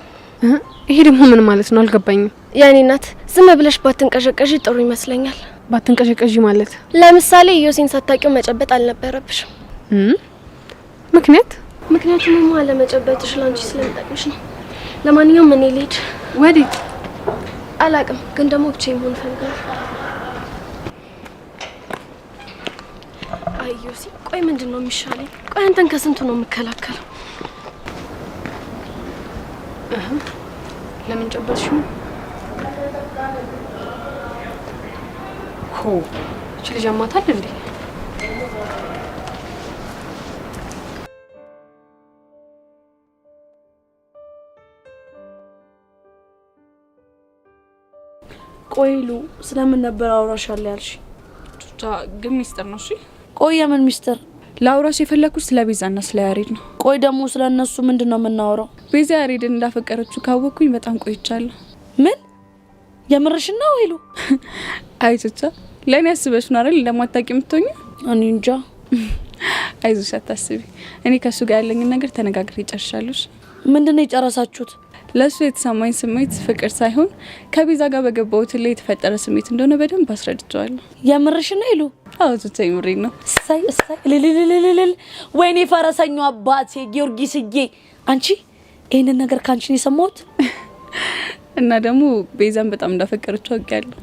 ይሄ ደግሞ ምን ማለት ነው? አልገባኝም። ያኔ ናት ዝም ብለሽ ባትንቀዠቀዥ ጥሩ ይመስለኛል። ባትንቀዠቀዥ ማለት? ለምሳሌ እዮሲን ሳታውቂው መጨበጥ አልነበረብሽም። ምክንያቱም አለመጨበጥሽ ላንቺ ስለሚጠቅምሽ ነው። ለማንኛውም እኔ ልሂድ። ወዴት? አላቅም፣ ግን ደግሞ ብቻዬን መሆን ፈልጋለሁ። አይ ዮሲ፣ ቆይ ምንድን ነው የሚሻለኝ? ቆይ አንተን ከስንቱ ነው የምከላከለው? ለምን ጨበጥሽው? ሆ እቺ ልጅ አማታል እንዴ? ቆይሉ ስለምን ነበር አውራሻለሁ ያልሽ? ቱታ ግን ሚስጥር ነው። እሺ ቆይ የምን ሚስጥር? ላውራሽ የፈለኩት ስለ ቤዛና ስለ ያሬድ ነው። ቆይ ደግሞ ስለ እነሱ ምንድነው የምናወራው? ቤዛ ያሬድን እንዳፈቀረችው ካወቅኩኝ በጣም ቆይቻለሁ። ምን የምርሽ ነው ሄሉ? አይ ቱታ ለኔ አስበሽ ነው አይደል እንደማታውቂ የምትሆኚ? እኔ እንጃ። አይዞሽ አታስቢ። እኔ ከሱ ጋር ያለኝን ነገር ተነጋግሬ ጨርሻለሁ። ምንድነው የጨረሳችሁት? ለሱ የተሰማኝ ስሜት ፍቅር ሳይሆን ከቤዛ ጋር በገባሁት ላይ የተፈጠረ ስሜት እንደሆነ በደንብ አስረድቷለሁ። የምርሽ ነው ሄሉ? አዎ ቱታ የምሬን ነው። ሳይ ለለለለለ ወይኔ ፈረሰኛው አባቴ ጊዮርጊስዬ፣ አንቺ ይሄንን ነገር ካንቺ ነው የሰማሁት። እና ደግሞ ቤዛን በጣም እንዳፈቀረችው አውቃለሁ።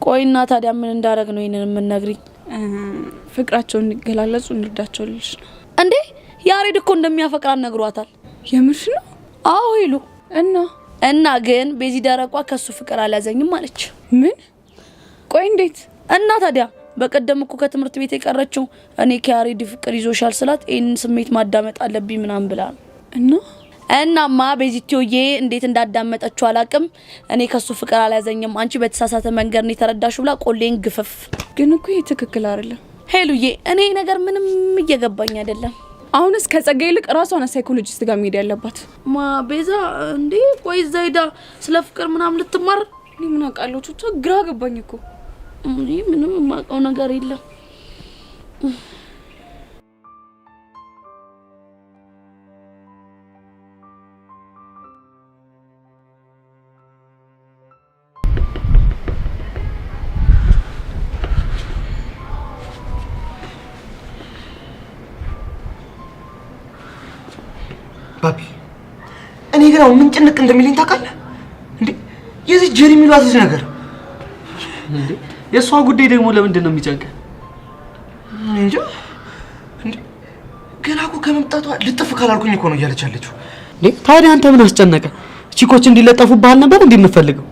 ቆይና ታዲያ ምን እንዳረግ ነው ይሄንን የምንነግሪኝ? ፍቅራቸውን እንዲገላለጹ እንርዳቸው ልጅ ነው እንዴ? ያሬድ እኮ እንደሚያፈቅራት ነግሯታል። የምርሽ ነው? አዎ ሄሉ። እና ግን ቤዚ ደረቋ ከሱ ፍቅር አልያዘኝም አለች። ምን? ቆይ እንዴት? እና ታዲያ በቀደም እኮ ከትምህርት ቤት የቀረችው እኔ ከያሬድ ፍቅር ይዞሻል ስላት ይሄንን ስሜት ማዳመጥ አለብኝ ምናምን ብላ ነው። እናማ ቤዚቲዮዬ እንዴት እንዳዳመጠችው አላቅም። እኔ ከሱ ፍቅር አልያዘኝም አንቺ በተሳሳተ መንገድ ነው የተረዳሽው ብላ ቆሌን ግፈፍ። ግን እኮ ይሄ ትክክል አይደለም ሄሉዬ። እኔ ነገር ምንም እየገባኝ አይደለም። አሁንስ ከጸጋዬ ይልቅ ራሷን ሳይኮሎጂስት ጋር መሄድ ያለባት። ቤዛ እንዴ ቆይ ዘይዳ ስለ ፍቅር ምናምን ልትማር እኔ ምን አውቃለሁ? ቹቻ ግራ ገባኝ እኮ። እኔ ምንም የማውቀው ነገር የለም። ባቢ እኔ ግን አሁን ምን ጭንቅ እንደሚለኝ ታውቃለህ እንዴ? የዚህ ጀሪ የሚሏት ነገር እንዴ የሷ ጉዳይ ደግሞ ለምንድን ነው የሚጨንቀው? እንጃ እንዴ ገና እኮ ከመምጣቷ ልጥፍ ካላልኩኝ እኮ ነው እያለች ያለችው። እንዴ ታዲያ አንተ ምን አስጨነቀ? ቺኮች እንዲለጠፉ ባህል ነበር እንዴ የምትፈልገው?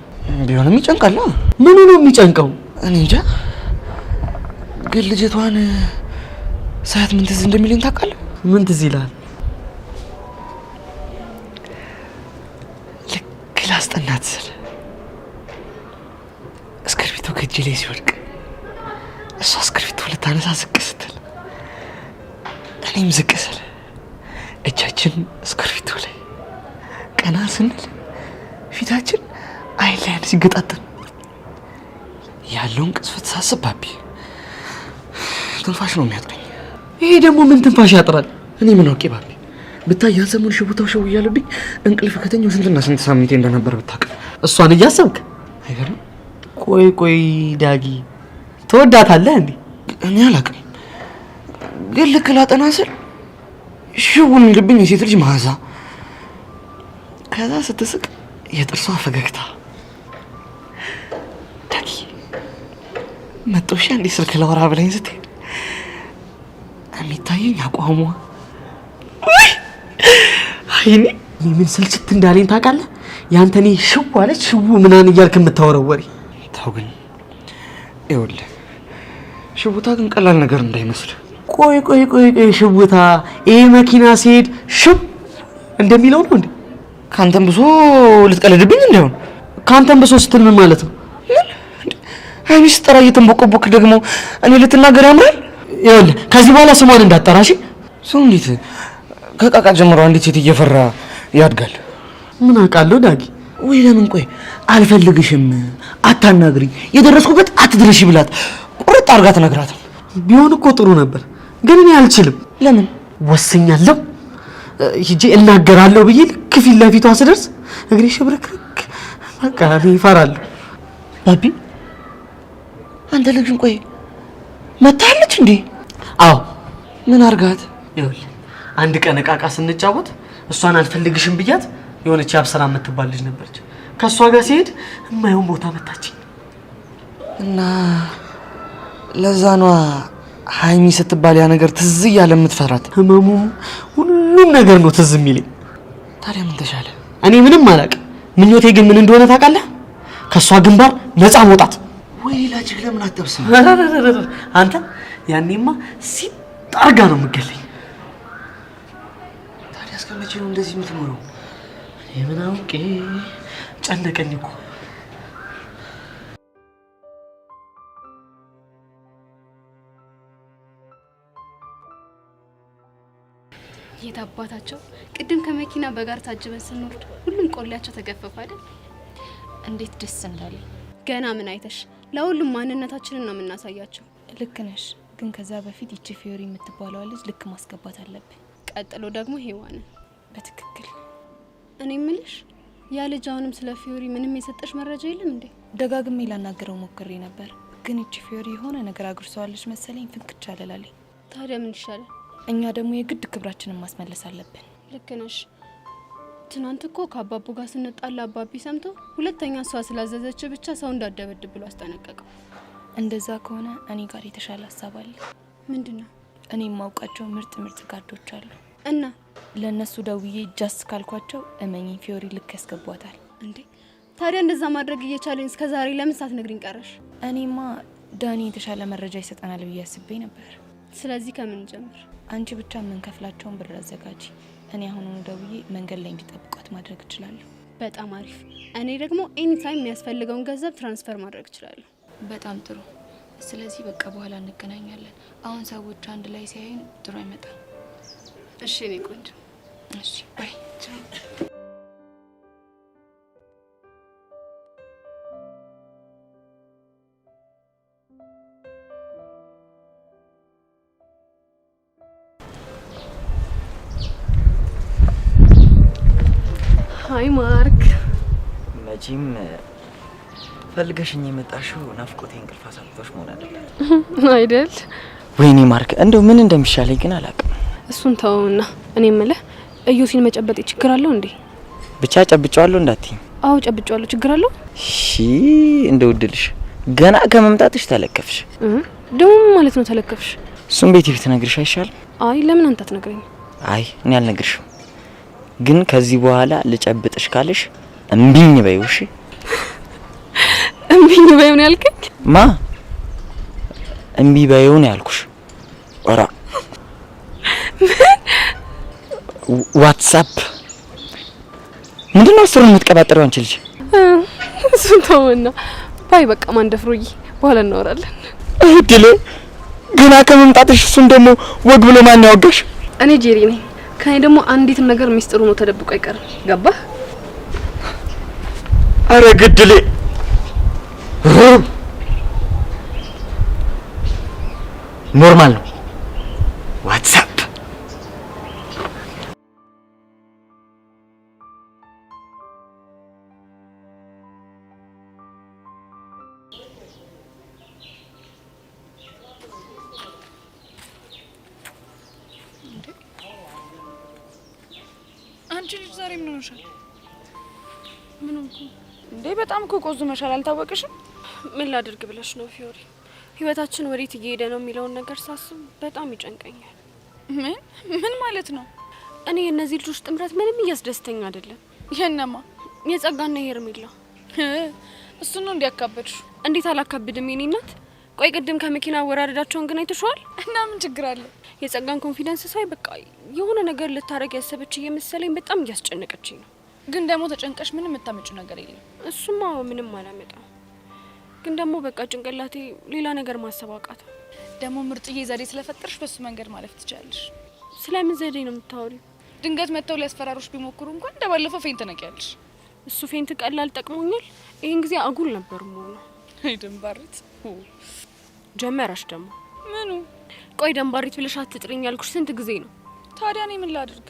ቢሆንም ይጨንቃል። ምኑ ነው የሚጨንቀው? እኔ እንጃ ግን ልጅቷን ሳያት ምን ትዝ እንደሚለኝ ታውቃለህ? ምን ትዝ ይላል? ላስጠናት ስል እስክርቢቶ ከእጄ ላይ ሲወድቅ እሷ እስክርቢቶ ልታነሳ ዝቅ ስትል እኔም ዝቅ ስል እጃችን እስክርቢቶ ላይ ቀና ስንል ፊታችን አይን ላይ ሲገጣጠም ያለውን ቅጽበት ሳስብ ባቢ ትንፋሽ ነው የሚያጥረኝ። ይሄ ደግሞ ምን ትንፋሽ ያጥራል? እኔ ምን አውቄ ባቢ ብታይ ያን ሰሞን ሽቡታው ሸው እያለብኝ እንቅልፍ ከተኛው ስንትና ስንት ሳምንቴ እንደነበር ብታውቅ። እሷን እያሰብክ አይገርም? ቆይ ዳጊ ትወዳታለህ እንዴ? እኔ አላውቅም፣ ግን ልክ ላጠና ስል ሽው የሚልብኝ የሴት ልጅ መዓዛ፣ ከዛ ስትስቅ የጥርሷ ፈገግታ። ዳጊ መጦሻ እንዴ ስልክ ላወራ ብላኝ ስትሄድ የሚታየኝ አቋሟ አይኔ ምን ስልችት እንዳለኝ ታውቃለህ? ያንተኔ ሽው አለች ሽው ምናን እያልክ የምታወራው ወሬ ታው። ግን ይኸውልህ ሽውታ ግን ቀላል ነገር እንዳይመስል። ቆይ ሽውታ ይሄ መኪና ሲሄድ ሽው እንደሚለው ነው እንዴ? ካንተም ብሶ ልትቀልድብኝ እንደሆነ? ካንተም ብሶ ስትል ምን ማለት ነው? አይሚስ ጠራ እየተንቦቀቦክ ደግሞ እኔ ልትናገር ያምራል? ይኸውልህ ከዚህ በኋላ ስሟን እንዳጠራሽ። ሰው እንዴት ከቃቃ ጀምሮ አንዲት ሴት እየፈራ ያድጋል? ምን አውቃለሁ ዳጊ። ወይ ለምን ቆይ አልፈልግሽም፣ አታናግሪኝ፣ የደረስኩበት አትድረሺ ብላት ቁርጥ አድርጋ ትነግራት። ቢሆን እኮ ጥሩ ነበር፣ ግን እኔ አልችልም። ለምን? ወስኛለሁ። ሂጄ እናገራለሁ ብዬ ልክ ፊት ለፊቷ ስደርስ እግሬ ሽብርክርክ፣ በቃ እኔ እፈራለሁ። ባቢ አንተ ልጅን ቆይ መታለች እንዴ? አዎ። ምን አርጋት? ይኸውልህ አንድ ቀን እቃቃ ስንጫወት እሷን አልፈልግሽም ብያት የሆነች አብስራ የምትባል ልጅ ነበረች። ከሷ ጋር ሲሄድ የማይሆን ቦታ መታችኝ እና ለዛ ነው ሃይሚ ስትባል ያ ነገር ትዝ እያለ የምትፈራት። ህመሙ ሁሉም ነገር ነው ትዝ የሚለኝ። ታዲያ ምን ተሻለ? እኔ ምንም አላውቅም። ምኞቴ ግን ምን እንደሆነ ታውቃለህ? ከሷ ግንባር ነፃ መውጣት። ወይ ላጅግ ለምን አትጠብስም? አንተ ያኔማ ሲጣርጋ ነው የምገለኝ። ታዲያ እስከ መቼ ነው እንደዚህ የምትኖረው? የምን አውቄ ጨነቀኝ እኮ። የት አባታቸው ቅድም ከመኪና በጋር ታጅበን ስንወርድ ሁሉም ቆሌያቸው ተገፈፈ አይደል? እንዴት ደስ እንዳለ። ገና ምን አይተሽ? ለሁሉም ማንነታችንን ነው የምናሳያቸው። ልክ ነሽ፣ ግን ከዛ በፊት ይቺ ፊዮሪ የምትባለው ልጅ ልክ ማስገባት አለብን። ቀጥሎ ደግሞ ሄዋንን። በትክክል። እኔ ምልሽ ያ ልጅ አሁንም ስለ ፊዮሪ ምንም የሰጠሽ መረጃ የለም እንዴ? ደጋግሜ ላናገረው ሞክሬ ነበር፣ ግን ይቺ ፊዮሪ የሆነ ነገር አግርሰዋለች መሰለኝ። ፍንክች አለላለኝ። ታዲያ ምን ይሻላል? እኛ ደግሞ የግድ ክብራችንን ማስመለስ አለብን። ልክ ነሽ። ትናንት እኮ ከአባቡ ጋር ስንጣላ አባቢ ሰምቶ ሁለተኛ እሷ ስላዘዘች ብቻ ሰው እንዳደበድብ ብሎ አስጠነቀቀው። እንደዛ ከሆነ እኔ ጋር የተሻለ ሀሳብ አለ። ምንድነው? እኔ የማውቃቸው ምርጥ ጋርዶች አሉ እና ለነሱ ደውዬ ጃስ ካልኳቸው እመኚኝ ፊዮሪ ልክ ያስገቧታል። እንዴ ታዲያ እንደዛ ማድረግ እየቻለን እስከ ዛሬ ለምን ሳትነግሪኝ ቀረሽ? እኔማ ዳኒ የተሻለ መረጃ ይሰጠናል ብዬ አስቤ ነበር። ስለዚህ ከምን ጀምር? አንቺ ብቻ የምንከፍላቸውን ብር አዘጋጂ። እኔ አሁኑኑ ደውዬ መንገድ ላይ እንዲጠብቋት ማድረግ እችላለሁ። በጣም አሪፍ። እኔ ደግሞ ኤኒ ታይም የሚያስፈልገውን ገንዘብ ትራንስፈር ማድረግ እችላለሁ። በጣም ጥሩ። ስለዚህ በቃ በኋላ እንገናኛለን። አሁን ሰዎች አንድ ላይ ሲያዩን ጥሩ አይመጣም። እሺ እኔ ቆንጆ እሺ ባይ ሃይ ማርክ መቼም ፈልገሽኝ የመጣሽው ናፍቆቴ እንቅልፍ አሳጥቶሽ መሆን አይደለም አይደል? ወይኔ ማርክ እንደው ምን እንደሚሻለኝ ግን አላውቅም። እሱን ተውና እኔ የምልህ እዩሲን መጨበጥ ችግር አለው እንዴ? ብቻ ጨብጫዋለሁ እንዳትዪ። አዎ ጨብጫዋለሁ። ችግር አለው? እሺ እንደውድልሽ ገና ከመምጣትሽ ተለከፍሽ። ደግሞ ማለት ነው ተለከፍሽ? እሱም ቤት ፊት ነግርሽ አይሻልም? አይ ለምን አንተ አትነግረኝ? አይ እኔ አልነግርሽም፣ ግን ከዚህ በኋላ ልጨብጥሽ ካለሽ እምቢኝ በይው። እሺ እምቢኝ በይው ነው ያልከኝ? ማ እምቢ በይው ነው ያልኩሽ? ኦራ ዋትስአፕ ምንድነው ስሩ የምትቀባጥረው አንቺ ልጅ? እሱን ተውና ባይ በቃ ማንደፍሮዬ በኋላ እናወራለን። እድሌ ገና ከመምጣትሽ እሱን ደግሞ ወግ ብሎ ማን ያወጋሽ? እኔ ጄሪ ነኝ። ከኔ ደግሞ አንዲትም ነገር ሚስጥሩ ነው ተደብቆ አይቀርም። ገባህ? አረ ግድሌ ኖርማል ነው ዋትስአፕ። አንቺ ልጅ ዛሬ ምን ሆነሻል? ምን ሆንኩ እንዴ? በጣም እኮ ቆዝመሻል። አልታወቅሽም? ምን ላድርግ ብለሽ ነው ፊዮሪ? ህይወታችን ወዴት እየሄደ ነው የሚለውን ነገር ሳስብ በጣም ይጨንቀኛል። ምን ማለት ነው? እኔ የእነዚህ ልጆች ጥምረት ምንም እያስደስተኝ አይደለም። የነማ? የጸጋና የሄርሜላ። እሱን ነው እንዲያካበድሽ? እንዴት አላካብድም የኔ እናት። ቆይ ቅድም ከመኪና አወራረዳቸውን ግን አይተሽዋል? እና ምን ችግር አለ? የጸጋን ኮንፊደንስ ሳይ በቃ የሆነ ነገር ልታረግ ያሰበች እየመሰለኝ በጣም እያስጨነቀችኝ ነው። ግን ደግሞ ተጨንቀሽ ምንም የምታመጪው ነገር የለም። እሱማ ምንም አላመጣም። ግን ደግሞ በቃ ጭንቅላቴ ሌላ ነገር ማሰብ አቃተው። ደግሞ ምርጥዬ ዘዴ ስለፈጠርሽ በሱ መንገድ ማለፍ ትችላለሽ። ስለምን ዘዴ ነው የምታወሪው? ድንገት መተው ሊያስፈራሩሽ ቢሞክሩ እንኳን እንደባለፈው ፌንት ነቂያለሽ። እሱ ፌንት ቀላል ጠቅሞኛል። ይሄን ጊዜ አጉል ነበር መሆኑ። አይ ደንባሪት ጀመረሽ ደግሞ ምኑ? ቆይ ደንባሪት ብለሽ አትጥሪኝ ያልኩሽ ስንት ጊዜ ነው? ታዲያ እኔ ምን ላድርግ?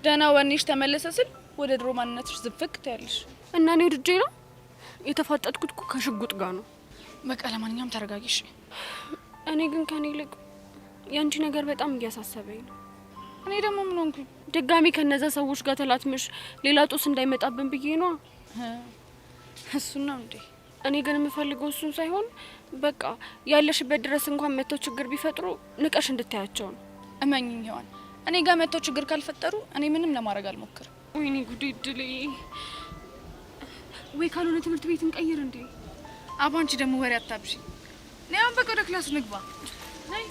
ደህና ወኔሽ ተመለሰ ስል ወደ ድሮ ማንነትሽ ዝፍቅ ትያለሽ። እና እኔ ወድጄ ነው የተፋጠጥኩት እኮ ከሽጉጥ ጋር ነው። በቃ ለማንኛውም ተረጋጊሽ። እኔ ግን ከኔ ይልቅ ያንቺ ነገር በጣም እያሳሰበኝ ነው። እኔ ደግሞ ምን ሆንኩኝ? ድጋሚ ከነዛ ሰዎች ጋር ተላትመሽ ሌላ ጦስ እንዳይመጣብን ብዬ ነው። እሱን ነው እንዴ? እኔ ግን የምፈልገው እሱን ሳይሆን በቃ ያለሽበት ድረስ እንኳን መተው ችግር ቢፈጥሩ ንቀሽ እንድታያቸው ነው። እመኝኝ ሔዋን፣ እኔ ጋር መተው ችግር ካልፈጠሩ እኔ ምንም ለማድረግ አልሞክርም። ወይኔ ጉዴ ድሌ። ወይ ካልሆነ ትምህርት ቤት እንቀይር እንዴ? አባንቺ ደግሞ ወሬ አታብሺ። ነይ አሁን በቃ ወደ ክላስ ንግባ። ነይ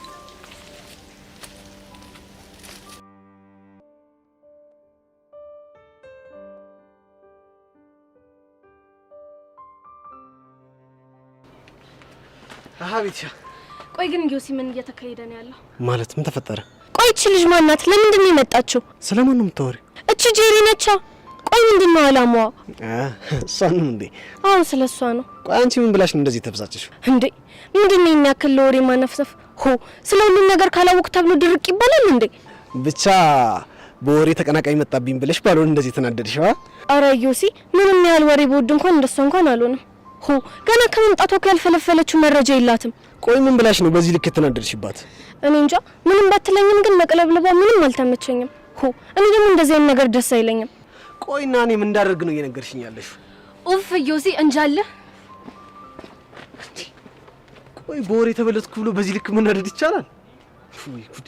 አሃቢቻ። ቆይ ግን ዮሲ ምን እየተካሄደ ነው ያለው? ማለት ምን ተፈጠረ? ቆይ እቺ ልጅ ማናት? ለምንድን ነው የመጣችው? ስለማን ነው የምታወሪው? እቺ ጄሪ ነቻ። ቆይ ምንድን ነው አላማዋ? እሷን ነው እንዴ? አዎ ስለሷ ነው። ቆይ አንቺ ምን ብላሽ ነው እንደዚህ ተበሳጨሽው? እንዴ ምንድን ነው የሚያክል ለወሬ ማነፍሰፍ? ስለ ሁሉም ነገር ካላወቅ ተብሎ ድርቅ ይባላል እንዴ? ብቻ በወሬ ተቀናቃኝ መጣብኝ ብለሽ ባልሆነ እንደዚህ ተናደድሽዋ? አረ ዮሲ ምንም ያህል ወሬ በወድ እንኳን እንደሷ እንኳን አልሆነም። ገና ከመምጣቷ ያልፈለፈለችው መረጃ የላትም። ቆይ ምን ብላሽ ነው በዚህ ልክ የተናደድሽባት? እኔ እንጃ። ምንም ባትለኝም ግን መቅለብለቧ ምንም አልተመቸኝም። እኔ ደግሞ እንደዚህ አይነት ነገር ደስ አይለኝም። ቆይና እኔ ምን እንዳደርግ ነው እየነገርሽኝ ያለሽ? ኡፍ ዮሲ እንጃለ። ቆይ በወሬ ተበለጥኩ ብሎ በዚህ ልክ መናደድ ይቻላል? ወይ ጉድ!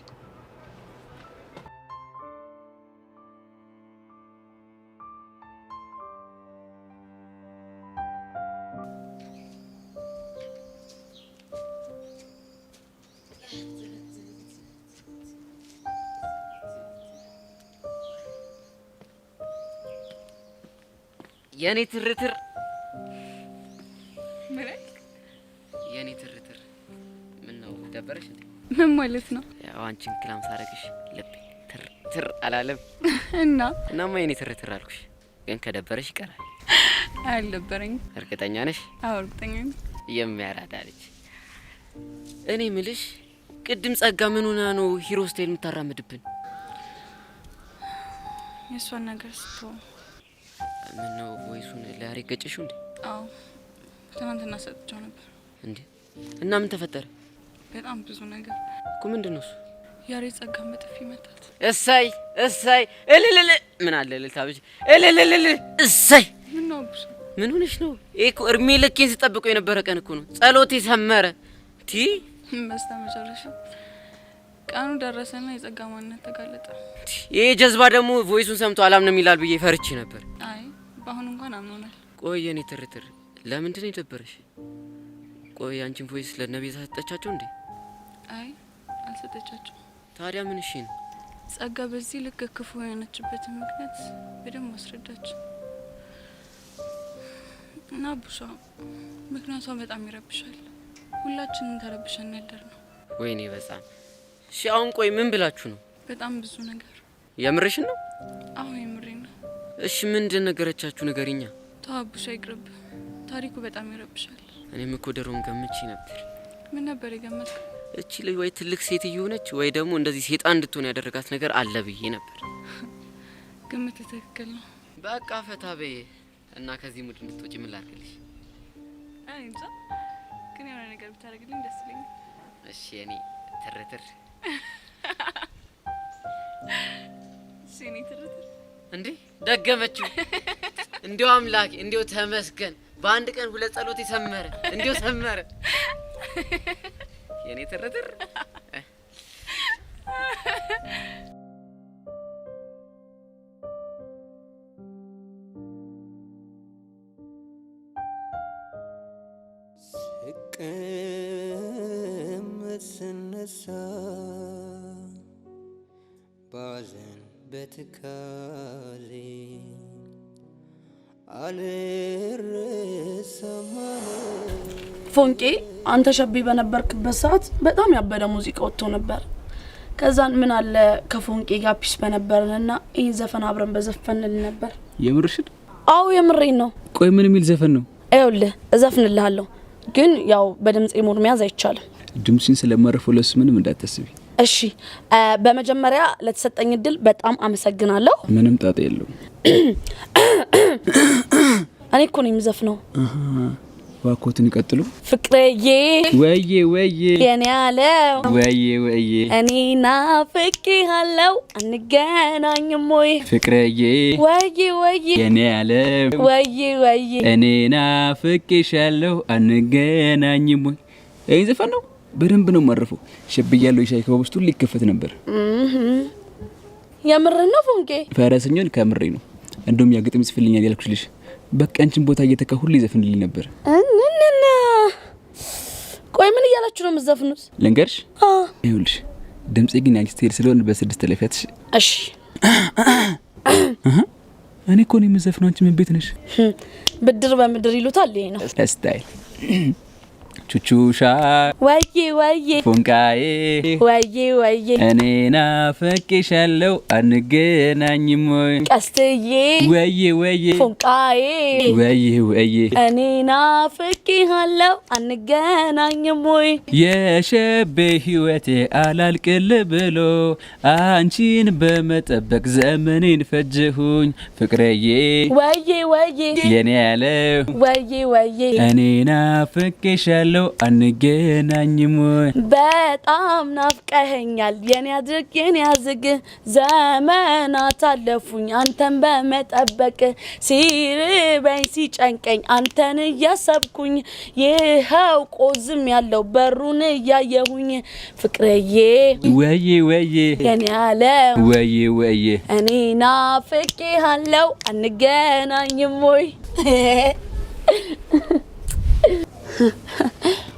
የኔ ትርትር ማለት የኔ ትርትር ምን ነው ደበረሽ እንዴ? ምን ማለት ነው? ያው አንቺን ክላም ሳረግሽ ልቤ ትር አላለም እናማ የኔ ትር አልኩሽ። ግን ከደበረሽ ይቀራል። አልደበረኝ። እርግጠኛ ነሽ? አዎ እርግጠኛ ነኝ። የሚያራዳ ልጅ። እኔ ምልሽ ቅድም ጸጋ ምን ሆና ነው ሂሮ ስታይል የምታራምድብን? የሷን ነገር ስትሆን ምን ነው ቮይሱን ለያሬድ ገጭሽው እንዴ? አዎ ትናንትና ሰጥቼው ነበር። እንዴ እና ምን ተፈጠረ? በጣም ብዙ ነገር እኮ። ምንድን ነው እሱ? ያሬድ ጸጋን በጥፊ መታት። እሰይ እልልል ምን አለ ልታብጂ እልልል እሰይ። ምን ነው ብሱ? ምን ሆነሽ ነው? እኮ እርሜ ልኬን ስጠብቀው የነበረ ቀን እኮ ነው። ጸሎቴ ሰመረ። በስተ መጨረሻ ቀኑ ደረሰና የጸጋ ማንነት ተጋለጠ። ይሄ ጀዝባ ደግሞ ቮይሱን ሰምቶ አላምንም ይላል ብዬ ፈርቼ ነበር። አይ በአሁኑ እንኳን አምኖናል። ቆይ የኔ ትርትር ለምንድን ነው የደበረሽ? ቆይ አንቺን ቮይስ ለነቤዛ ሰጠቻቸው እንዴ? አይ አልሰጠቻቸው። ታዲያ ምን እሺ ነው? ጸጋ በዚህ ልክ ክፉ የሆነችበትን ምክንያት በደንብ ማስረዳች እና ቡሻ ምክንያቷ በጣም ይረብሻል። ሁላችንም ተረብሸን ያደር ነው። ወይኔ በጣም እሺ። አሁን ቆይ ምን ብላችሁ ነው? በጣም ብዙ ነገር። የምርሽን ነው? አዎ የምሬን ነው። እሺ ምንድን ነገረቻችሁ? ንገሪኛ። ተዋቡሻ ይቅርብ። ታሪኩ በጣም ይረብሻል። እኔም እኮ ደሮን ገምቼ ነበር። ምን ነበር የገመትከው? እቺ ልጅ ወይ ትልቅ ሴትዮ ነች ወይ ደግሞ እንደዚህ ሴጣን እንድትሆን ያደረጋት ነገር አለ ብዬ ነበር። ግምት ትክክል ነው። በቃ ፈታ በይ እና ከዚህ ሙድ እንድትወጪ ምን ላድርግልሽ? አይ እንጃ ግን የሆነ ነገር ብታደርግልኝ ደስ ይለኛል። እሺ የኔ ትርትር ሲኒ ትርትር እንዴ ደገመችው። እንዲያው አምላክ እንዲያው ተመስገን። በአንድ ቀን ሁለት ጸሎት ይሰመረ። እንዲያው ሰመረ የኔ ትርትር። ስቀመጥ ስነሳ ባዘን በትካዜ አልረሳም ፎንቄ አንተ ሸቢ በነበርክበት ሰዓት በጣም ያበደ ሙዚቃ ወጥቶ ነበር። ከዛን ምን አለ ከፎንቄ ጋር ፒስ በነበርንና ይህን ዘፈን አብረን በዘፈንል ነበር። የምርሽን? አዎ የምሬን ነው። ቆይ ምን የሚል ዘፈን ነው? አይውልህ እዘፍንልሃለሁ፣ ግን ያው በድምጽ ሙድ መያዝ አይቻልም። ድምጽን ስለማረፈው ለሱ ምንም እንዳታስቢ እሺ። በመጀመሪያ ለተሰጠኝ እድል በጣም አመሰግናለሁ። ምንም ጣጣ የለውም። እኔ እኮ ነው የምዘፍነው። ዋኮትን ይቀጥሉ። ፍቅሬዬ ወዬ ወዬ የኔ ያለው ወዬ ወዬ እኔ ናፍቄሃለሁ አንገናኝም ወይ? ፍቅሬዬ ወዬ ወዬ የኔ ያለው ወዬ ወዬ እኔ ናፍቄሻለሁ አንገናኝም ወይ? ይሄ ዘፈን ነው። በደንብ ነው ማረፈው። ሸብያለሁ ሻይ ከውስጡ ሊከፈት ነበር። የምር ነው ፎንቄ? ፈረሰኛን ከምሬ ነው። እንደውም ያግጥም ይጽፍልኛል ያልኩሽ ልጅ በቃ አንቺን ቦታ እየተካ ሁሉ ይዘፍንልኝ ነበር። እንንና ቆይ ምን እያላችሁ ነው የምትዘፍኑት? ልንገርሽ? ይኸውልሽ ድምጼ ግን ያንቺ ስቴል ስለሆነ በስድስት ለፊያትሽ። እሺ እኔ እኮ ነው የምዘፍነው። አንቺ ምን ቤት ነሽ? ብድር በምድር ይሉታል። ይሄ ነው ስታይል። ቹቹሻ ወዬ ወዬ ፎንቃዬ ወዬ ወዬ እኔ ናፍቄሻለሁ አንገናኝም ወይ? ቀስትዬ ወዬ ወዬ ፎንቃዬ ወዬ ወዬ እኔ ናፍቄሃለሁ አንገናኝም ወይ? የሸቤ ህይወቴ አላልቅል ብሎ አንቺን በመጠበቅ ዘመኔን ፈጀሁኝ። ፍቅሬዬ ወዬ ወዬ የኔ ያለው ወዬ ወዬ እኔ ናፍቄሻለሁ አንገናኝም ወይ? በጣም ናፍቀኸኛል የኔ አድርግ የኔ አዝግ ዘመናት አለፉኝ አንተን በመጠበቅ ሲርበኝ ሲጨንቀኝ አንተን እያሰብኩኝ ይኸው ቆዝም ያለው በሩን እያየሁኝ ፍቅሬዬ ወዬ ወዬ የኔ ያለው ወዬ ወዬ እኔ ናፍቄሃለሁ አንገናኝም ወይ?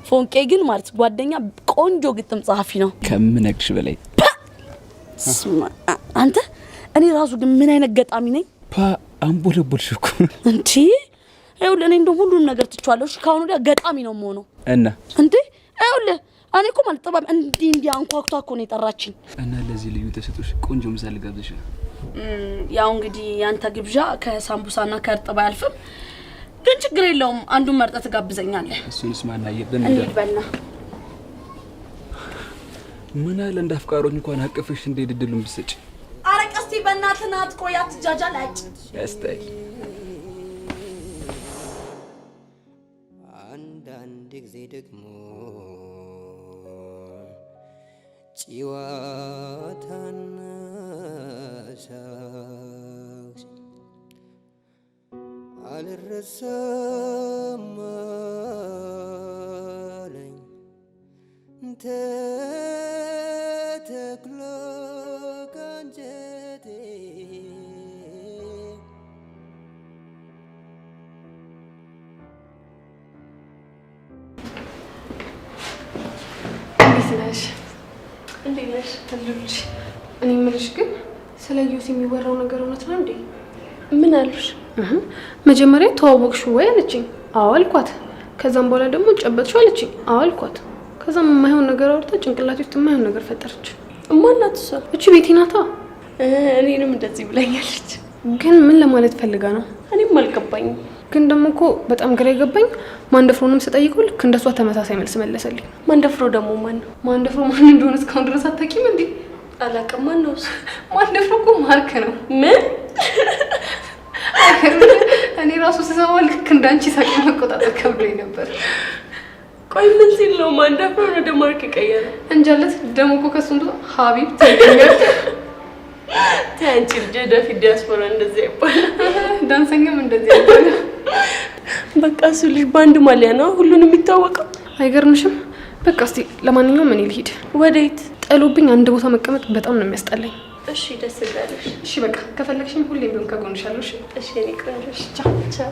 ፎንቄ ግን ማለት ጓደኛ ቆንጆ ግጥም ጸሐፊ ነው ከምነግርሽ በላይ። አንተ እኔ ራሱ ግን ምን አይነት ገጣሚ ነኝ? አንቦለቦልሽ እኮ እንዴ! ይኸውልህ እኔ እንደው ሁሉንም ነገር ትቻለሁ። እሺ ካሁን ወዲያ ገጣሚ ነው የምሆነው። እና እንዴ ይኸውልህ እኔ እኮ ማለት ጥበብ እንዲህ አንኳኩታ እኮ ነው የጠራችኝ። እና ለዚህ ልዩ ተሰጥቶሽ ቆንጆ ምሳ ልጋብዝሽ። ያው እንግዲህ ያንተ ግብዣ ከሳምቡሳና ከእርጥብ አያልፍም፣ ግን ችግር የለውም። አንዱን መርጠህ ትጋብዘኛለህ። እሱንስ ማን አየብን? እንሂድ። ምን አለ እንዳፍቃሮኝ እንኳን አቀፈሽ እንደ ድድሉን ብትሰጪ። ኧረ ቀስቲ በእናትህ ናት። ቆይ አትጃጃል። ያስታይ አንዳንድ ጊዜ ደግሞ ጭዋታና ሳቅ አልረሳም አለኝ ተተክሎ ካንጀቴ እንዴት ነሽ? ልጅ እኔ የምልሽ ግን ስለ ዮሲ የሚወራው ነገር እውነት ነው እንዴ? ምን አሉሽ? መጀመሪያ ተዋወቅሽው ወይ አለችኝ። አዎ አልኳት። ከዛም በኋላ ደግሞ ጨበጥሽው አለችኝ። አዎ አልኳት። ከዛም የማይሆን ነገር አውርታ ጭንቅላቴ ውስጥ የማይሆን ነገር ፈጠረች። ማናት እሷ? እቺ ቤቲ ናታ። እኔንም እንደዚህ ብላኛለች። ግን ምን ለማለት ፈልጋ ነው? እኔም አልገባኝም። ግን ደግሞ እኮ በጣም ግራ የገባኝ ማንደፍሮንም ስጠይቀው ልክ እንደሷ ተመሳሳይ መልስ መለሰልኝ። ማንደፍሮ ደግሞ ማን ነው? ማንደፍሮ ማን እንደሆነ እስካሁን ድረስ አታውቂም እንዴ? አላውቅም። ማን ነው እሱ? ማንደፍሮ እኮ ማርክ ነው። ምን? እኔ ራሱ ስሰማው ልክ እንዳንቺ ሳቂ መቆጣጠር ከብዶኝ ነበር። ቆይ ምን ሲል ነው ማንደፍሮ ወደ ማርክ ቀየረ? እንጃለት። ደግሞ እኮ ከሱ እንደ ሀቢብ ተገኘ። ታንቺ ጀደፊ ዲያስፖራ እንደዚህ ይባላል። ዳንሰኛም እንደዚህ ይባላል። በቃ እሱ ልጅ ባንድ ማሊያ ነው ሁሉንም የሚታወቀው። አይገርምሽም? በቃ እስቲ ለማንኛውም እኔ ልሂድ። ወዴት? ጥሎብኝ አንድ ቦታ መቀመጥ በጣም ነው የሚያስጠላኝ። እሺ ደስ ይላልሽ። እሺ በቃ ከፈለግሽኝ ሁሌም ቢሆን ከጎንሽ አለሁ። እሺ እሺ እኔ ቆንጆ። ቻው ቻው።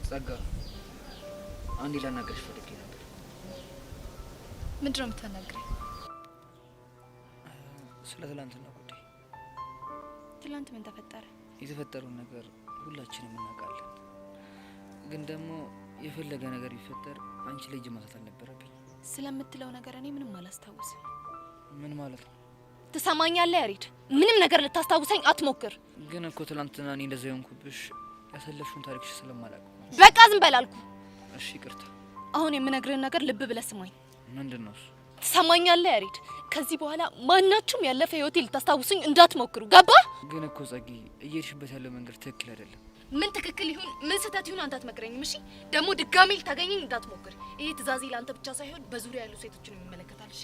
ጸጋ አንዴ ላናገርሽ ፈልጌ ነበር። ምንድን ነው የምታናግረኝ? ስለ ትላንትና ጉዳይ። ትላንት ምን ተፈጠረ? የተፈጠረውን ነገር ሁላችንም እናውቃለን። ግን ደግሞ የፈለገ ነገር ቢፈጠር አንቺ ላይ እጅ ማንሳት አልነበረብኝ። ስለምትለው ነገር እኔ ምንም አላስታውስም። ምን ማለት ነው? ትሰማኛለህ ያሬድ? ምንም ነገር ልታስታውሰኝ አትሞክር። ግን እኮ ትላንትና እኔ እንደዛ የሆንኩብሽ ያሰለፍሽውን ታሪክሽ ስለማላውቅ። በቃ ዝም በል አልኩ። እሺ ይቅርታ። አሁን የምነግርህን ነገር ልብ ብለህ ስማኝ። ምንድነው እሱ? ትሰማኛለህ ያሬድ? ከዚህ በኋላ ማናችሁም ያለፈ ህይወቴ ልታስታውሱኝ እንዳትሞክሩ። ገባ? ግን እኮ ጸጊ እየሄድሽበት ያለው መንገድ ትክክል አይደለም። ምን ትክክል ይሁን ምን ስህተት ይሁን አንተ አትመክረኝም። እሺ ደግሞ ድጋሜ ልታገኘኝ እንዳትሞክር። ይሄ ትእዛዜ ለአንተ ብቻ ሳይሆን በዙሪያ ያሉ ሴቶችን ይመለከታል። እሺ?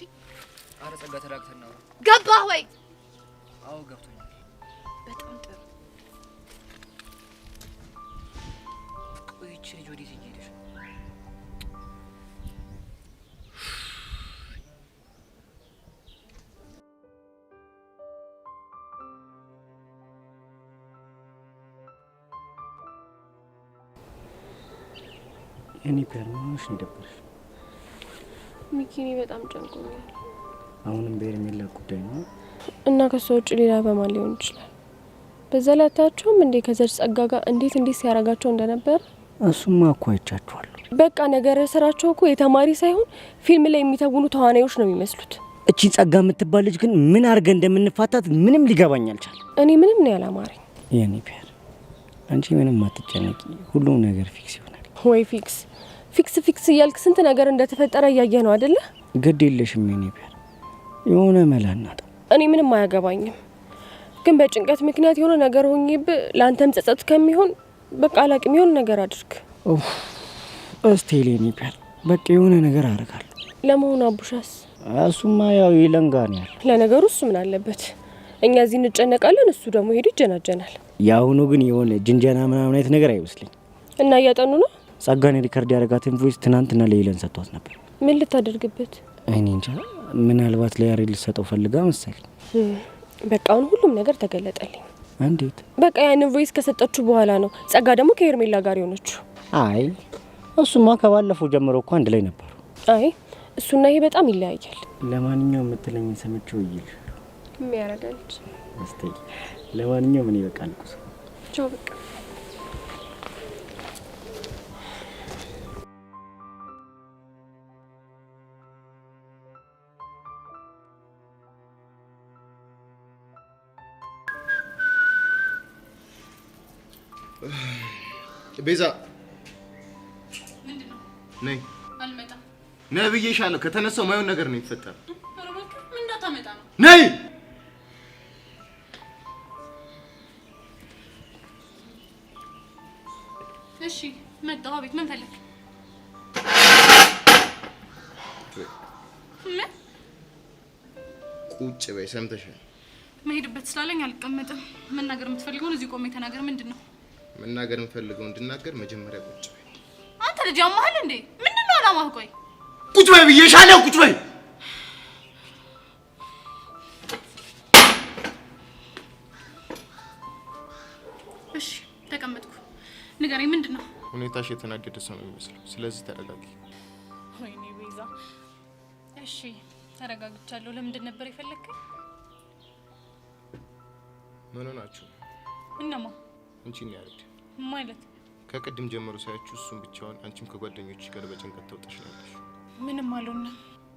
አረ ጸጋ ተራክተና ነው። ገባህ ወይ? አዎ ገብቶኛል። በጣም ጥሩ። ቆይቼ ልጅ ወዴት እየሄደሽ? እኔ ፐርማንሽ ነው ደብርሽ። ሚኪኒ በጣም ጨንቆኛል። አሁንም በርሜላ ጉዳይ ነው እና ከሷ ውጭ ሌላ በማን ሊሆን ይችላል? በዛ ላይ አታያቸውም እንዴ ከዘር ጸጋ ጋር እንዴት ሲያረጋቸው እንደነበር? እሱማ እኮ አይቻቸዋለሁ። በቃ ነገረ ስራቸው እኮ የተማሪ ሳይሆን ፊልም ላይ የሚተውኑ ተዋናዮች ነው የሚመስሉት። እቺ ጸጋ የምትባል ልጅ ግን ምን አድርገን እንደምንፋታት ምንም ሊገባኝ አልቻለም። እኔ ምንም ነው ያላማረኝ። የኔ ፒያር አንቺ ምንም አትጨነቂ፣ ሁሉም ነገር ፊክስ ይሆናል። ወይ ፊክስ ፊክስ እያልክ ስንት ነገር እንደተፈጠረ እያየህ ነው አይደለ? ግድ የለሽም የኔ ፒያር፣ የሆነ መላ እናጣ። እኔ ምንም አያገባኝም፣ ግን በጭንቀት ምክንያት የሆነ ነገር ሆኜብህ ለአንተም ጸጸት ከሚሆን በቃ አላቅም የሆነ ነገር አድርግ። እስቲ የኔ ፒያር በቃ የሆነ ነገር አደርጋለሁ። ለመሆኑ አቡሻስ? እሱማ ያው ይለንጋን ያለ። ለነገሩ እሱ ምን አለበት? እኛ እዚህ እንጨነቃለን፣ እሱ ደግሞ ሄዱ ይጀናጀናል። ያሁኑ ግን የሆነ ጅንጀና ምናምን አይነት ነገር አይመስልኝ። እና እያጠኑ ነው? ጸጋኔ ሪከርድ ያደረጋትን ቮይስ ትናንትና ለይለን ሰጥቷት ነበር። ምን ልታደርግበት? እኔ እንጃ፣ ምናልባት ለያሬድ ልሰጠው ፈልጋ መሰለኝ። በቃ አሁን ሁሉም ነገር ተገለጠልኝ። እንዴት? በቃ ያንን ቮይስ ከሰጠችው በኋላ ነው ጸጋ ደግሞ ከሄርሜላ ጋር የሆነችው። አይ እሱማ ከባለፈው ጀምሮ እኮ አንድ ላይ ነበሩ። አይ እሱና ይሄ በጣም ይለያያል። ለማንኛውም የምትለኝን ሰምቼው ይል የሚያረጋልች አስተይ ለማንኛውም እኔ በቃ ልቁስ። ቻው በቃ ቤዛ ምንድነው? ነይ አልመጣም። ነብዬሻለሁ። ከተነሳው ማይሆን ነገር ነው የሚፈጠረው። ሮቦት ምን እንዳታመጣ ነው? ነይ እሺ መጣሁ። አቤት ምን ፈለክ? ቁጭ በይ። ሰምተሻል? መሄድበት ስላለኝ አልቀመጥም። መናገር የምትፈልገውን እዚህ ቆሜ ተናገር። ምንድነው? መናገር የምፈልገው እንድናገር መጀመሪያ ቁጭ በይ። አንተ ልጅ አማህል እንዴ? ምንድነው አላማህ? ቆይ ቁጭ በይ ብዬሻለሁ። ቁጭ በይ። እሺ ተቀመጥኩ። ንገረኝ ምንድነው? ሁኔታሽ የተናደደ ሰው ነው የሚመስለው። ስለዚህ ተረጋጊ። ወይኔ ቤዛ። እሺ ተረጋግቻለሁ። ለምንድን ነበር የፈለከኝ? ምን ሆናችሁ? እነማ? አንቺን ያረድ ማለት ከቅድም ጀምሮ ሳያችሁ እሱም ብቻውን አንቺም ከጓደኞችሽ ጋር በጭንቀት ተውጠሽ ነበር። ምንም አልሆነም።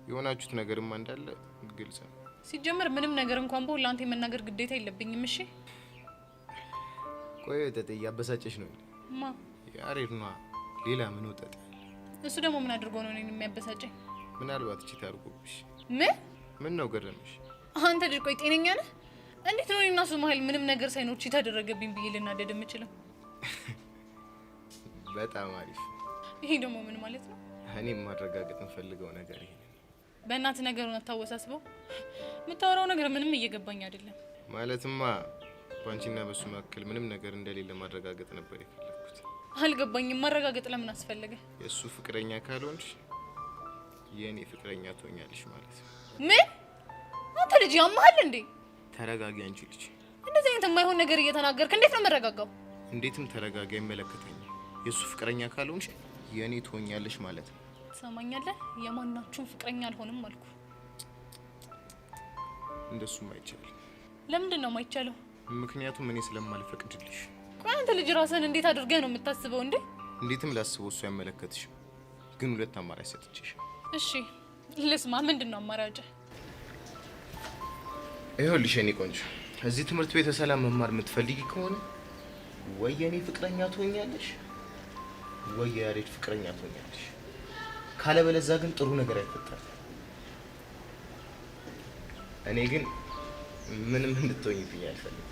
የሆናችሁት ነገርማ እንዳለ ግልጽ ነው። ሲጀመር ምንም ነገር እንኳን በሁሉ አንተ የመናገር ግዴታ የለብኝም። እሺ ቆይ ተጠ ያበሳጨሽ ነው ማ? ያሬድ ነው። ሌላ ምን ወጣት? እሱ ደግሞ ምን አድርጎ ነው እኔን የሚያበሳጨኝ? ምናልባት እቺ ታርጎብሽ። ምን ነው ገረመሽ? አንተ ልጅ ቆይ ጤነኛ ነህ? እንዴት ነው እኔና እሱ መሀል ምንም ነገር ሳይኖር ቺ ታደረገብኝ ብዬ ልናደድ የምችለው? በጣም አሪፍ። ይሄ ደግሞ ምን ማለት ነው? እኔም ማረጋገጥ እንፈልገው ነገር ይሄ ነው። በእናትህ ነገሩን አታወሳስበው። የምታወራው ነገር ምንም እየገባኝ አይደለም። ማለትማ ባንቺና በሱ መካከል ምንም ነገር እንደሌለ ማረጋገጥ ነበር የፈለኩት። አልገባኝም። ማረጋገጥ ለምን አስፈለገ? የሱ ፍቅረኛ ካልሆንሽ የኔ ፍቅረኛ ትሆኛለሽ ማለት ነው። ምን? አንተ ልጅ ያማሃል እንዴ? ተረጋጊ አንቺ ልጅ። እንደዚህ አይነት የማይሆን ነገር እየተናገርክ እንዴት ነው መረጋጋው? እንዴትም ተረጋጋ። ይመለከተኛል። የሱ ፍቅረኛ ካልሆንሽ የኔ ትሆኛለሽ ማለት ነው። ትሰማኛለህ? የማናችሁም ፍቅረኛ አልሆንም አልኩ። እንደሱም አይቻልም። ለምንድን ነው የማይቻለው? ምክንያቱም እኔ ስለማልፈቅድልሽ። ቆይ አንተ ልጅ ራስህን እንዴት አድርገህ ነው የምታስበው እንዴ? እንዴትም ላስበው እሱ ያመለከትሽ፣ ግን ሁለት አማራጭ ሰጥቼሽ። እሺ ልስማ። ምንድን ነው አማራጭ? ይኸውልሽ የኔ ቆንጆ፣ እዚህ ትምህርት ቤት በሰላም መማር የምትፈልጊ ከሆነ ወይ የኔ ፍቅረኛ ትሆኛለሽ ወይ የያሬድ ፍቅረኛ ትሆኛለሽ። ካለበለዚያ ግን ጥሩ ነገር አይፈጠርም። እኔ ግን ምንም እንድትሆኝብኝ አልፈልግም።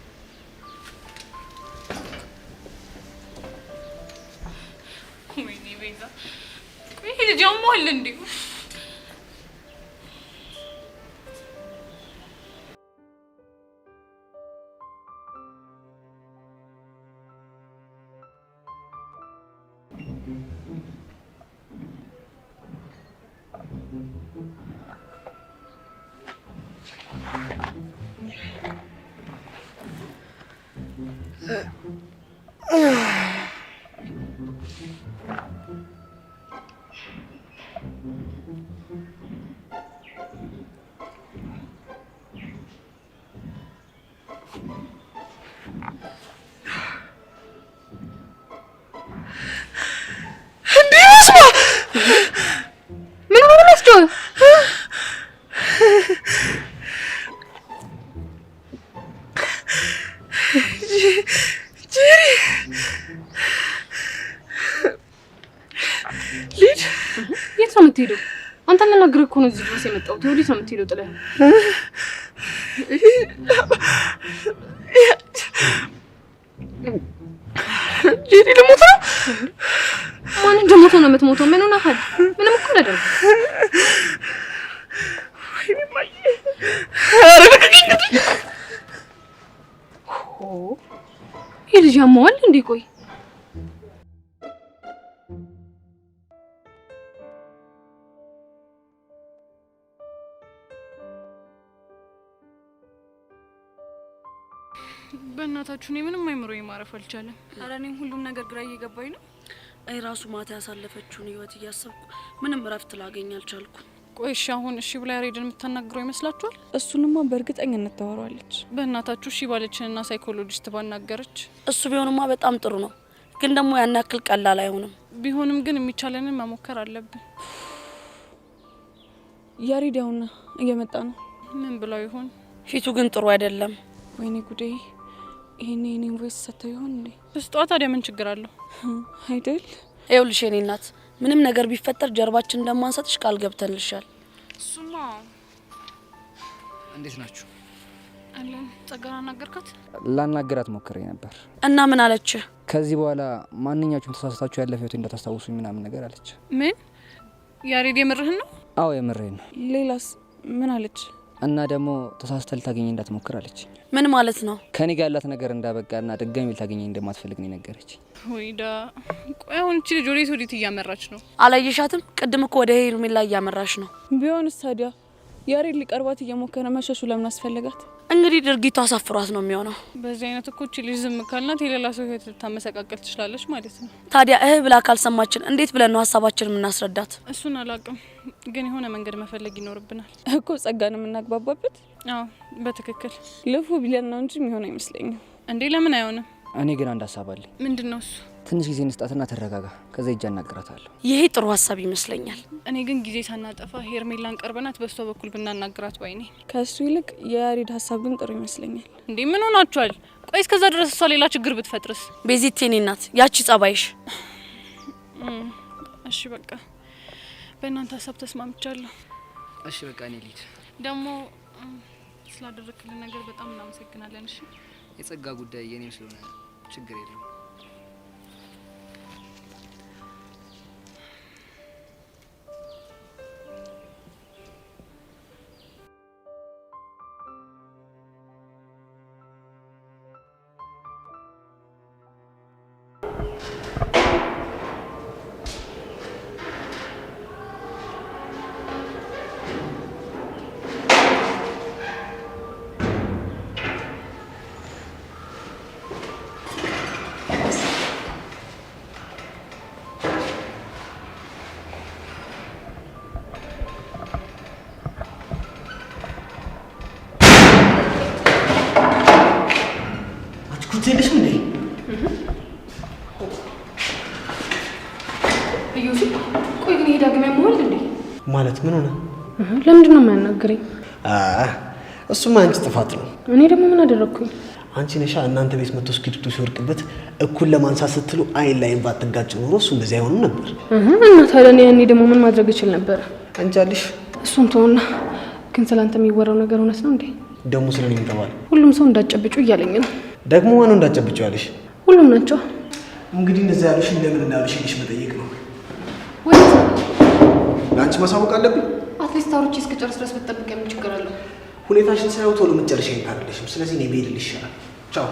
ወይኔ ቤዛ፣ ቆይ ይሄ ልጅ ያሟል እንዴ? የት ነው የምትሄደው? አንተ ለነገር እኮ ነው እዚህ ድረስ የመጣሁት። ወዴት ነው የምትሄደው? ጥለህ ጄሪ ልሞት ነው። ማን እንደሞተ ነው የምትሞተው? ምን ሆነሃል? ምንም እኮ አላደረግም። ወይኔ ማዬ፣ ኧረ ልቀቂኝ! ይሄ ልጅ ያማዋል እንዴ? ቆይ በእናታችሁ እኔ ምንም አይምሮዬ ማረፍ አልቻለም። ኧረ እኔም ሁሉም ነገር ግራ እየገባኝ ነው። አይ ራሱ ማታ ያሳለፈችውን ህይወት እያሰብኩ ምንም እረፍት ላገኝ አልቻልኩም። ቆይ እሺ አሁን እሺ ብላ ያሬድን የምታናግረው ይመስላችኋል? እሱንማ በእርግጠኝነት ታወራለች። በእናታችሁ እሺ ባለችንና ሳይኮሎጂስት ባናገረች። እሱ ቢሆንማ በጣም ጥሩ ነው፣ ግን ደግሞ ያን ያክል ቀላል አይሆንም። ቢሆንም ግን የሚቻለንን መሞከር አለብን። ያሬድ ያውና እየመጣ ነው። ምን ብለው ይሆን? ፊቱ ግን ጥሩ አይደለም። ወይኔ ጉዴ! ይሄኔ ቮይስ ሰጥተው ይሆን እንዴ? ስጧ። ታዲያ ምን ችግር አለው አይደል? ይኸውልሽ የኔ እናት ምንም ነገር ቢፈጠር ጀርባችን እንደማንሰጥሽ ቃል ገብተንልሻል። እሱማ እንዴት ናችሁ? አለን። ጸጋና ናገርካት? ላናገራት ሞክሬ ነበር። እና ምን አለች? ከዚህ በኋላ ማንኛችሁም ተሳስታችሁ ያለፈ ህይወት እንዳታስታውሱኝ ምናምን ነገር አለች። ምን? ያሬድ የምርህን ነው? አዎ የምርህን ነው። ሌላስ ምን አለች? እና ደግሞ ተሳስተ ልታገኘኝ እንዳትሞክር አለች። ምን ማለት ነው? ከኔ ጋር ያላት ነገር እንዳበቃና ድጋሚ ልታገኘኝ እንደማትፈልግ ነው ነገረችኝ። ወይዳ ቆይ አሁን እቺ ልጅ ወዴት እያመራች ነው? አላየሻትም? ቅድም እኮ ወደ ሄርሜላ እያመራች ነው። ቢሆንስ ታዲያ ያሬድ ሊቀርባት እየሞከረ መሸሹ ለምን አስፈለጋት? እንግዲህ ድርጊቷ አሳፍሯት ነው የሚሆነው። በዚህ አይነት እኮ እቺ ልጅ ዝም ካልናት የሌላ ሰው ህይወት ልታመሰቃቀል ትችላለች ማለት ነው። ታዲያ ብላ ካልሰማችን እንዴት ብለን ነው ሀሳባችንን የምናስረዳት? እሱን አላውቅም፣ ግን የሆነ መንገድ መፈለግ ይኖርብናል እኮ። ጸጋን የምናግባባበት? አዎ በትክክል ልፉ ቢለን ነው እንጂ የሚሆን አይመስለኝም። እንዴ ለምን አይሆንም? እኔ ግን አንድ ሀሳብ አለኝ። ምንድነው እሱ? ትንሽ ጊዜ እንስጣትና ተረጋጋ፣ ከዛ እጅ አናግራታለሁ። ይሄ ጥሩ ሀሳብ ይመስለኛል። እኔ ግን ጊዜ ሳናጠፋ ሄርሜላን ቀርበናት በሷ በኩል ብናናግራት ባይኔ። ከሱ ይልቅ የያሬድ ሀሳብ ግን ጥሩ ይመስለኛል። እንዴ ምን ሆናችኋል? ቆይ እስከዛ ድረስ እሷ ሌላ ችግር ብትፈጥርስ? ቤዚት የኔ ናት ያቺ ጸባይሽ። እሺ በቃ በእናንተ ሀሳብ ተስማምቻለሁ። እሺ በቃ እኔ ልሂድ። ደግሞ ስላደረክልን ነገር በጣም እናመሰግናለን። እሺ የጸጋ ጉዳይ የኔም ስለሆነ ችግር የለም። ትልሽ ምን ነኝ? እዩሲ ቆይ ግን ሄዳ ግን ያመዋል እንዴ? ማለት ምን ሆነ? ለምንድን ነው የማያናግረኝ? እሱማ አንቺ ጥፋት ነው። እኔ ደግሞ ምን አደረኩኝ? አንቺ ነሻ እናንተ ቤት መጥቶ እስክሪብቶ ሲወርቅበት እኩል ለማንሳት ስትሉ አይን ላይን ባትጋጭ ኖሮ እሱ እንደዚህ አይሆንም ነበር። እና ታዲያ እኔ ደግሞ ምን ማድረግ እችል ነበር? አንቺ አለሽ። እሱን ተውና ግን ስላንተ የሚወራው ነገር እውነት ነው እንዴ? ደግሞ ስለኔ ምን ተባለ? ሁሉም ሰው እንዳጨብጩ እያለኝ ነው። ደግሞ ማን እንዳጨብጨው ያለሽ? ሁሉም ናቸው። እንግዲህ እንደዛ ያሉሽ ለምን እንዳሉሽ ልሽ መጠየቅ ነው። ወይ ለአንቺ ማሳወቅ አለብኝ? አትሊስት አውርቼ እስክጨርስ ድረስ ብትጠብቅ ምን ችግር አለው? ሁኔታሽን ሳይው ቶሎ መጨረሻ ይካርልሽም። ስለዚህ እኔ ብሄድልሽ ይሻላል። ቻው።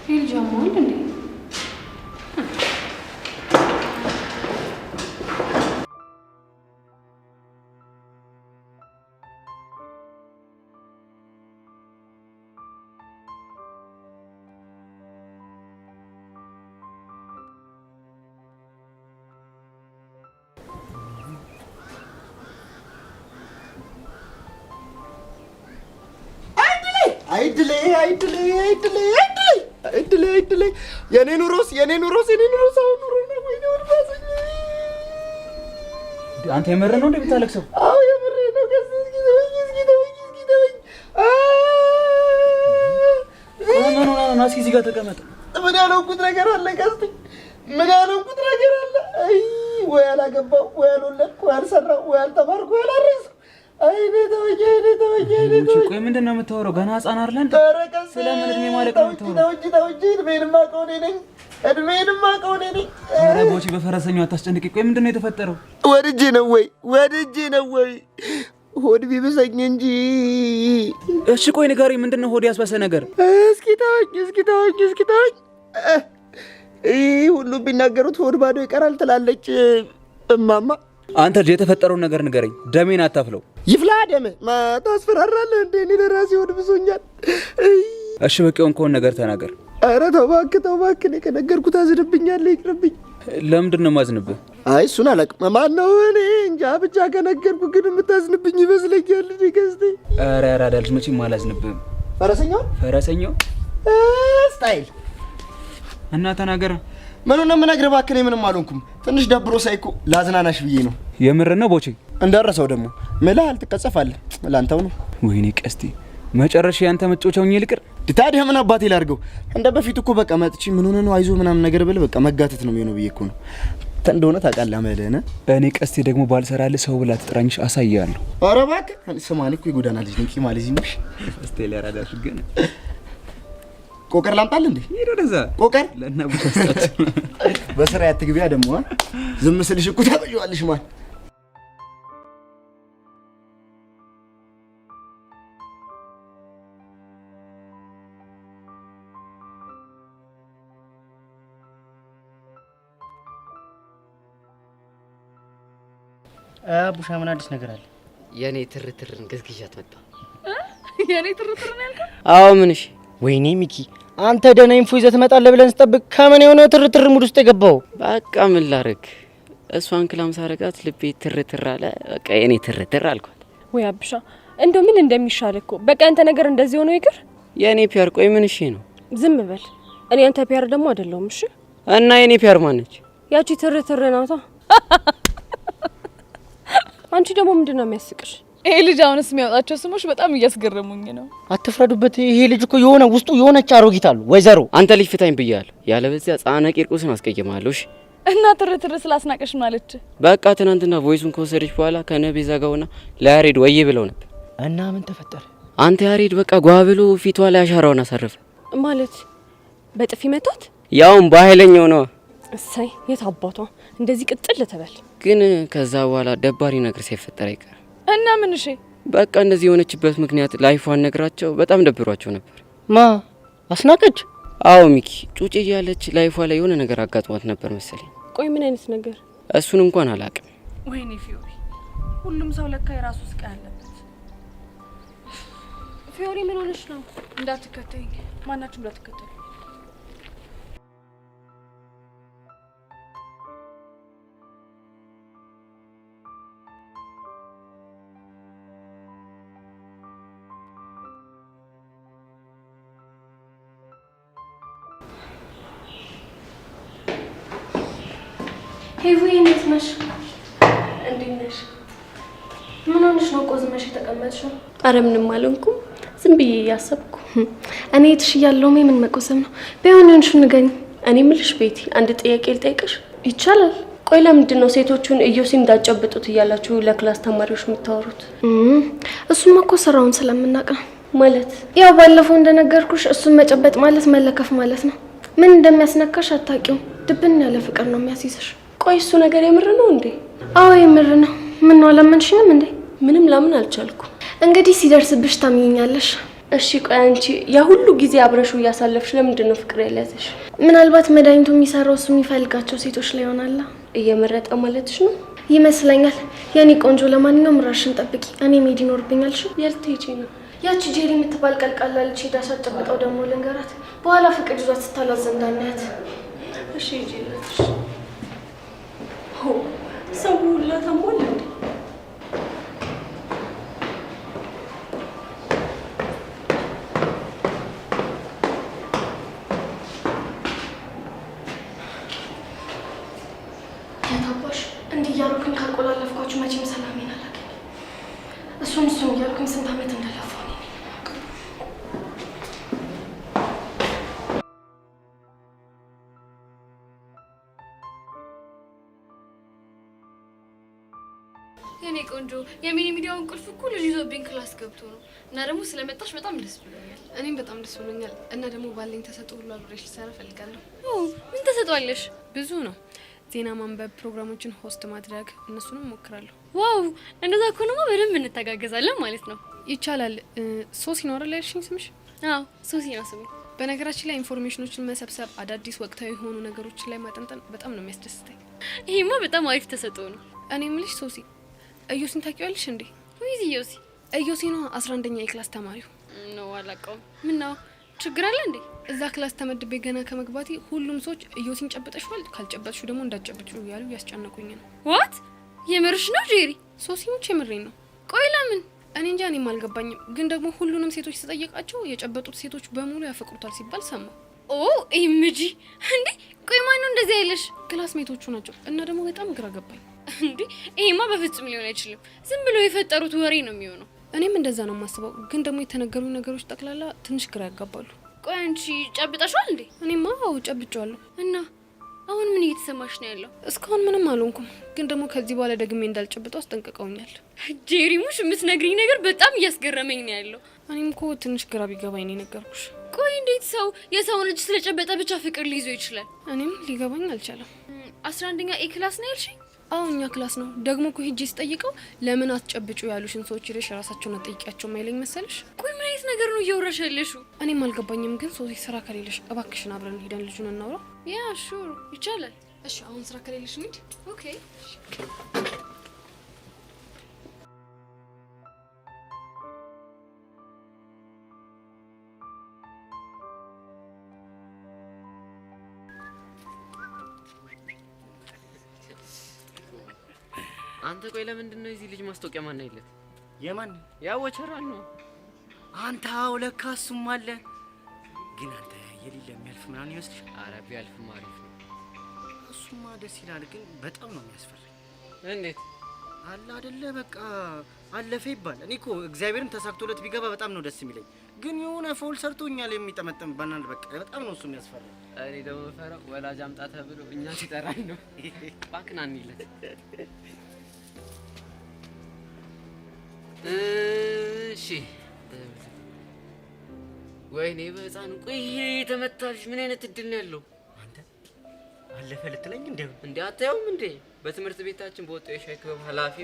ፊልጅ አሞል እንዴ? አይድሌ የኔ ኑሮስ አሁን ኑሮ ነው ወይ ነው ባሰኝ። አንተ የምር ነው እንዴ ብታለቅሰው? አዎ የምር ነው። እስኪ እዚህ ጋር ተቀመጥ። ምን ያለውኩት ነገር አለ? ቀስቲ ምን ያለውኩት ነገር አለ? አይ ወይ አላገባው ወይ አልወለድኩ ወይ አልሰራው ወይ አልተማርኩ ወይ አላረስኩ። አይኔ ተወኝ። ቆይ ምንድን ነው የምታወራው? ገና ህፃን አይደለን? ስለምን እድሜ ማለት ነው የምታወራው? ተወኝ። እድሜንማ ቀው እኔ ነኝ። ኧረ ቦቼ በፈረሰኛው አታስጨንቂ። ቆይ ምንድን ነው የተፈጠረው? ወድጄ ነው ወይ ሆድ ቢብሰኝ እንጂ። እሺ ቆይ ንገሪኝ፣ ምንድን ነው ሆድ ያስበሰ ነገር? እስኪ ተወኝ። ሁሉ ቢናገሩት ሆድ ባዶ ይቀራል ትላለች እማማ። አንተ ልጅ የተፈጠረውን ነገር ንገረኝ፣ ደሜን አታፍለው። ይፍላ ደም ታስፈራራለህ እንዴ? እኔ ለራሴ ወድ ብሶኛል። እሺ በቃውን ከሆነ ነገር ተናገር። ኧረ ተው እባክህ፣ እኔ ከነገርኩት አዝንብኛለህ፣ ይቅርብኝ። ለምንድን ነው የማዝንብህ? አይ እሱን አላውቅም። ማነው እኔ እንጃ፣ ብቻ ከነገርኩ ግን የምታዝንብኝ ይመስለኛል። እኔ ገዝቴ ኧረ ያራዳልሽ መቼም አላዝንብህም። ፈረሰኛው ስታይል እና ተናገር። ምኑን ነው የምነግርህ? እባክህ እኔ ምንም አልሆንኩም። ትንሽ ደብሮ ሳይኮ ላዝናናሽ ብዬ ነው። የምር ነው ቦቼ? እንዳረሰው ደግሞ ምልሃል፣ ትቀጸፋለህ። ላንተው ነው። ወይኔ ቀስቴ፣ መጨረሻ ያንተ መጮቻውኝ ልቅር። ታዲያ ምን አባቴ ላድርገው? እንደ በፊት እኮ በቃ መጥቼ ምን ሆነ ነው አይዞ ምናምን ነገር ብለህ በቃ መጋተት ነው የሚሆነው ብዬ እኮ ነው። እንደሆነ ታውቃለህ አመለነ። እኔ ቀስቴ ደግሞ ባልሰራልህ ሰው ብላ ትጥራኝሽ አሳያለሁ። ኧረ እባክህ ስማኝ እኮ የጎዳና ልጅ ነኝ። ቂም አልይዝም። ቀስቴ ሊያራዳሽ ግን ቆቀር ላምጣልህ እንዴ? ሄዶ ደዛ ቆቀር ለነቡ ተስጣጥ በስራ ያትግቢያ ደግሞ ዝም ስልሽ እኮ ታበየዋለሽ ማን ቡሻ ምን አዲስ ነገር አለ? የኔ ትርትርን ገዝግዣት መጣ። የኔ ትርትር ነው ያልከው? አዎ ምን? እሺ ወይኔ ሚኪ አንተ ደህና ኢንፎ ይዘህ ትመጣለህ ብለን ስጠብቅ ከምን የሆነ ትርትር ሙድ ውስጥ የገባው? በቃ ምን ላድርግ፣ እሷን ክላም ሳረጋት ልቤ ትርትር አለ። በቃ የኔ ትርትር አልኳት። ወይ አብሻ እንደው ምን እንደሚሻል እኮ በቃ አንተ ነገር እንደዚህ ሆኖ ይቅር። የኔ ፒያር ቆይ ምን እሺ ነው? ዝም በል። እኔ አንተ ፒያር ደግሞ አይደለሁም። እሺ እና የኔ ፒያር ማነች? ያቺ ትርትር ናታ። አንቺ ደግሞ ምንድነው የሚያስቅሽ? ይሄ ልጅ አሁንስ የሚያወጣቸው ስሞች በጣም እያስገረሙኝ ነው። አትፍረዱበት። ይሄ ልጅ እኮ የሆነ ውስጡ የሆነች አሮጊት አሉ። ወይዘሮ አንተ ልጅ ፍታኝ ብያለሁ። ያለበዚያ ጻና ቂርቆስን አስቀይማለሁ። እሺ እና ትርትር ስላስናቀሽ ማለች? በቃ ትናንትና ቮይሱን ከወሰደች በኋላ ከነቤዛ ጋውና ለያሬድ ወዬ ብለው ነበር። እና ምን ተፈጠረ? አንተ ያሬድ በቃ ጓብሎ ፊቷ ላይ አሻራውን አሳረፈ። ማለት በጥፊ መታት? ያውም በኃይለኛው ነው። እሰይ የት አባቷ እንደዚህ ቅጥል ተበል። ግን ከዛ በኋላ ደባሪ ነገር ሳይፈጠር አይቀርም። እና ምን እሺ በቃ እንደዚህ የሆነችበት ምክንያት ላይፏን ነግራቸው በጣም ደብሯቸው ነበር። ማ አስናቀች? አዎ ሚኪ ጩጬ እያለች ላይፏ ላይ የሆነ ነገር አጋጥሟት ነበር መሰለኝ። ቆይ ምን አይነት ነገር? እሱን እንኳን አላውቅም። ወይኔ ፊዮሪ፣ ሁሉም ሰው ለካ የራሱ ስቃይ አለበት። ፊዮሪ ምን ሆነሽ ነው? እንዳትከተኝ፣ ማናችሁም እንዳትከተሉ። ሄዊ እንዴት ነሽ? እንዴት ነሽ? ምን ሆነሽ ነው ቆዝመሽ የተቀመጥሽው? አረ ምንም አልሆንኩም፣ ዝም ብዬ እያሰብኩ። እኔ የትሽ እያለሁ ምን መቆዘም ነው? ቢሆን እንሹ ንገኝ። እኔ ምልሽ ቤቲ አንድ ጥያቄ ልጠይቅሽ ይቻላል? ቆይ ለምንድን ነው ሴቶቹን ኢዮሲ እንዳጨብጡት እያላችሁ ለክላስ ተማሪዎች የምታወሩት? እሱማ እኮ ስራውን ስለምናውቅ ነው። ማለት ያው ባለፈው እንደነገርኩሽ እሱን መጨበጥ ማለት መለከፍ ማለት ነው። ምን እንደሚያስነካሽ አታውቂውም። ድብን ያለ ፍቅር ነው የሚያስይዝሽ። ቆይ እሱ ነገር የምር ነው እንዴ? አዎ የምር ነው። ምን ነው አላመንሽኝም እንዴ? ምንም ላምን አልቻልኩ። እንግዲህ ሲደርስብሽ ታምኚኛለሽ። እሺ ቆይ አንቺ ያ ሁሉ ጊዜ አብረሽው እያሳለፍሽ ለምንድን ነው ፍቅር ያለያዘሽ? ምናልባት መድኃኒቱ የሚሰራው እሱ የሚፈልጋቸው ሴቶች ላይ ይሆናል። እየመረጠ ማለትሽ ነው ይመስለኛል። የኔ ቆንጆ ለማንኛውም ራሽን ጠብቂ። እኔ መሄድ ይኖርብኛል። እሺ የት ሄጂ ነው? ያቺ ጄሪ የምትባል ቀልቃላ ልጅ ሄዳ ሳጨብጠው ደግሞ ልንገራት። በኋላ ፍቅር ይዟት ስታላዘን እንዳናያት። እሺ ሂጂ ልልሽ። ሰው ሁላ ታሟል እንዴ? የታባሽ እንዲህ እያልኩኝ ካልቆላለፍኳችሁ መቼም ሰላሜን አላገኝም። እሱን እያልኩኝ ስንት ዓመት እንደለፋው ነው። የኔ ቆንጆ የሚኒ ሚዲያውን ቁልፍ እኮ ልጅ ይዞብኝ ክላስ ገብቶ ነው። እና ደግሞ ስለመጣሽ በጣም ደስ ብሎኛል። እኔም በጣም ደስ ብሎኛል። እና ደግሞ ባለኝ ተሰጥኦ ሁሉ አብሬሽ ልሰራ እፈልጋለሁ። ምን ተሰጥቷለሽ? ብዙ ነው። ዜና ማንበብ፣ ፕሮግራሞችን ሆስት ማድረግ፣ እነሱንም ሞክራለሁ። ዋው! እንደዛ ከሆነማ በደንብ እንተጋገዛለን ማለት ነው። ይቻላል። ሶሲ ነው አይደል ያልሽኝ ስምሽ? አዎ ሶሲ ነው ስሜ። በነገራችን ላይ ኢንፎርሜሽኖችን መሰብሰብ፣ አዳዲስ ወቅታዊ የሆኑ ነገሮችን ላይ ማጠንጠን በጣም ነው የሚያስደስተኝ። ይሄማ በጣም አሪፍ ተሰጥኦ ነው። እኔ የምልሽ ሶሲ፣ እዮስን ታውቂዋለሽ እንዴ? ወይስ ኢዮሲ? ኢዮሲ ነው 11ኛ የክላስ ተማሪው ነው። አላውቀውም። ምን ነው ችግር አለ እንዴ? እዛ ክላስ ተመድቤ ገና ከመግባቴ ሁሉም ሰዎች ኢዮሲን ጨብጠሽዋል፣ ካልጨበጥሽው ደግሞ እንዳትጨብጪው እያሉ ያስጨነቁኝ ነው። ዋት? የምርሽ ነው ጄሪ? ሶሲሞች የምሬን ነው። ቆይ ለምን? እኔ እንጃ፣ እኔም አልገባኝም። ግን ደግሞ ሁሉንም ሴቶች ተጠየቃቸው የጨበጡት ሴቶች በሙሉ ያፈቅሩታል ሲባል ሰማሁ። ኦ ኤምጂ! እንዴ ቆይ ማን ነው እንደዚህ አይለሽ? ክላስሜቶቹ ናቸው። እና ደግሞ በጣም ግራ ገባኝ። እንዴ ይሄማ በፍጹም ሊሆን አይችልም። ዝም ብሎ የፈጠሩት ወሬ ነው የሚሆነው። እኔም እንደዛ ነው የማስበው። ግን ደግሞ የተነገሩ ነገሮች ጠቅላላ ትንሽ ግራ ያጋባሉ። ቆይ አንቺ ጨብጠሻል እንዴ? እኔማ አዎ ጨብጫለሁ። እና አሁን ምን እየተሰማሽ ነው ያለው? እስካሁን ምንም አልሆንኩም። ግን ደግሞ ከዚህ በኋላ ደግሜ እንዳልጨብጠው አስጠንቅቀውኛል። ጄሪሙሽ የምትነግሪኝ ነገር በጣም እያስገረመኝ ነው ያለው። እኔም እኮ ትንሽ ግራ ቢገባኝ ነው የነገርኩሽ። ቆይ እንዴት ሰው የሰውን እጅ ስለጨበጠ ብቻ ፍቅር ሊይዞ ይችላል? እኔም ሊገባኝ አልቻለም። 11ኛ ኤ ክላስ ነው ያልሽኝ? አዎ እኛ ክላስ ነው። ደግሞ እኮ ሂጄ ስጠይቀው ለምን አትጨብጩ ያሉሽን ሰዎች ሄደሽ ራሳቸውን አጠይቂያቸው ማይለኝ መሰለሽ? ቆይ ምን አይነት ነገር ነው እያወራሽ ያለሽው? እኔም አልገባኝም። ግን ሶሲ ስራ ከሌለሽ እባክሽን አብረን ሄደን ልጁን እናውራ። ያ ሹር ይቻላል። እሺ አሁን ስራ ከሌለሽ እንሂድ። ኦኬ አንተ ቆይ ለምንድን ነው እዚህ ልጅ ማስታወቂያ ማን አይለት? የማን? ያው ወቸራን ነው። አንተ አው ለካ እሱም አለ። ግን አንተ የሌለ የሚያልፍ ምናምን ይመስልሽ? ኧረ ቢያልፍ አሪፍ ነው። እሱማ ደስ ይላል፣ ግን በጣም ነው የሚያስፈራኝ። እንዴት? አለ አይደለ በቃ አለፈ ይባል። እኔ እኮ እግዚአብሔርን ተሳክቶለት ቢገባ በጣም ነው ደስ የሚለኝ። ግን የሆነ ፎል ሰርቶኛል የሚጠመጠም ባናል። በቃ በጣም ነው እሱ የሚያስፈራኝ። እኔ ደግሞ ፈራው ወላጅ አምጣ ተብሎ እኛ ሲጠራኝ ነው። ባክናን ይለት እሺ ወይኔ በህፃኑ ቆይ ይሄ ተመታልሽ። ምን አይነት እድል ነው ያለው? አንተ አለፈ ልትለኝ እንዴ? አታየውም እንዴ? በትምህርት ቤታችን በወጣው የሻይ ክበብ ኃላፊ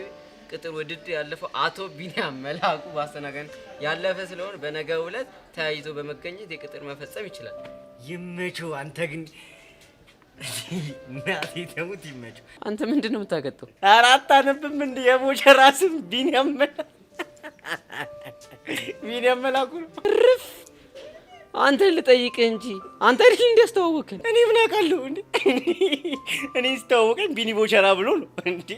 ቅጥር ውድድር ያለፈው አቶ ቢኒያም መላኩ ባስተናገን ያለፈ ስለሆነ በነገው ዕለት ተያይዞ በመገኘት የቅጥር መፈጸም ይችላል። ይመቸው። አንተ ግን እናቴ ተሙት ይመቸው። አንተ ምንድነው የምታቀጠው? አራት አነብም እንደ የቦቸራ ስም ቢኒያም መላኩ ነው። ርፍ አንተ ልጠይቅህ እንጂ አንተ አይደል እንዲያስተዋወቀን? እኔ ምን አውቃለሁ እንዴ? እኔ አስተዋወቀኝ ቢኒ ቦቸራ ብሎ ነው እንዴ?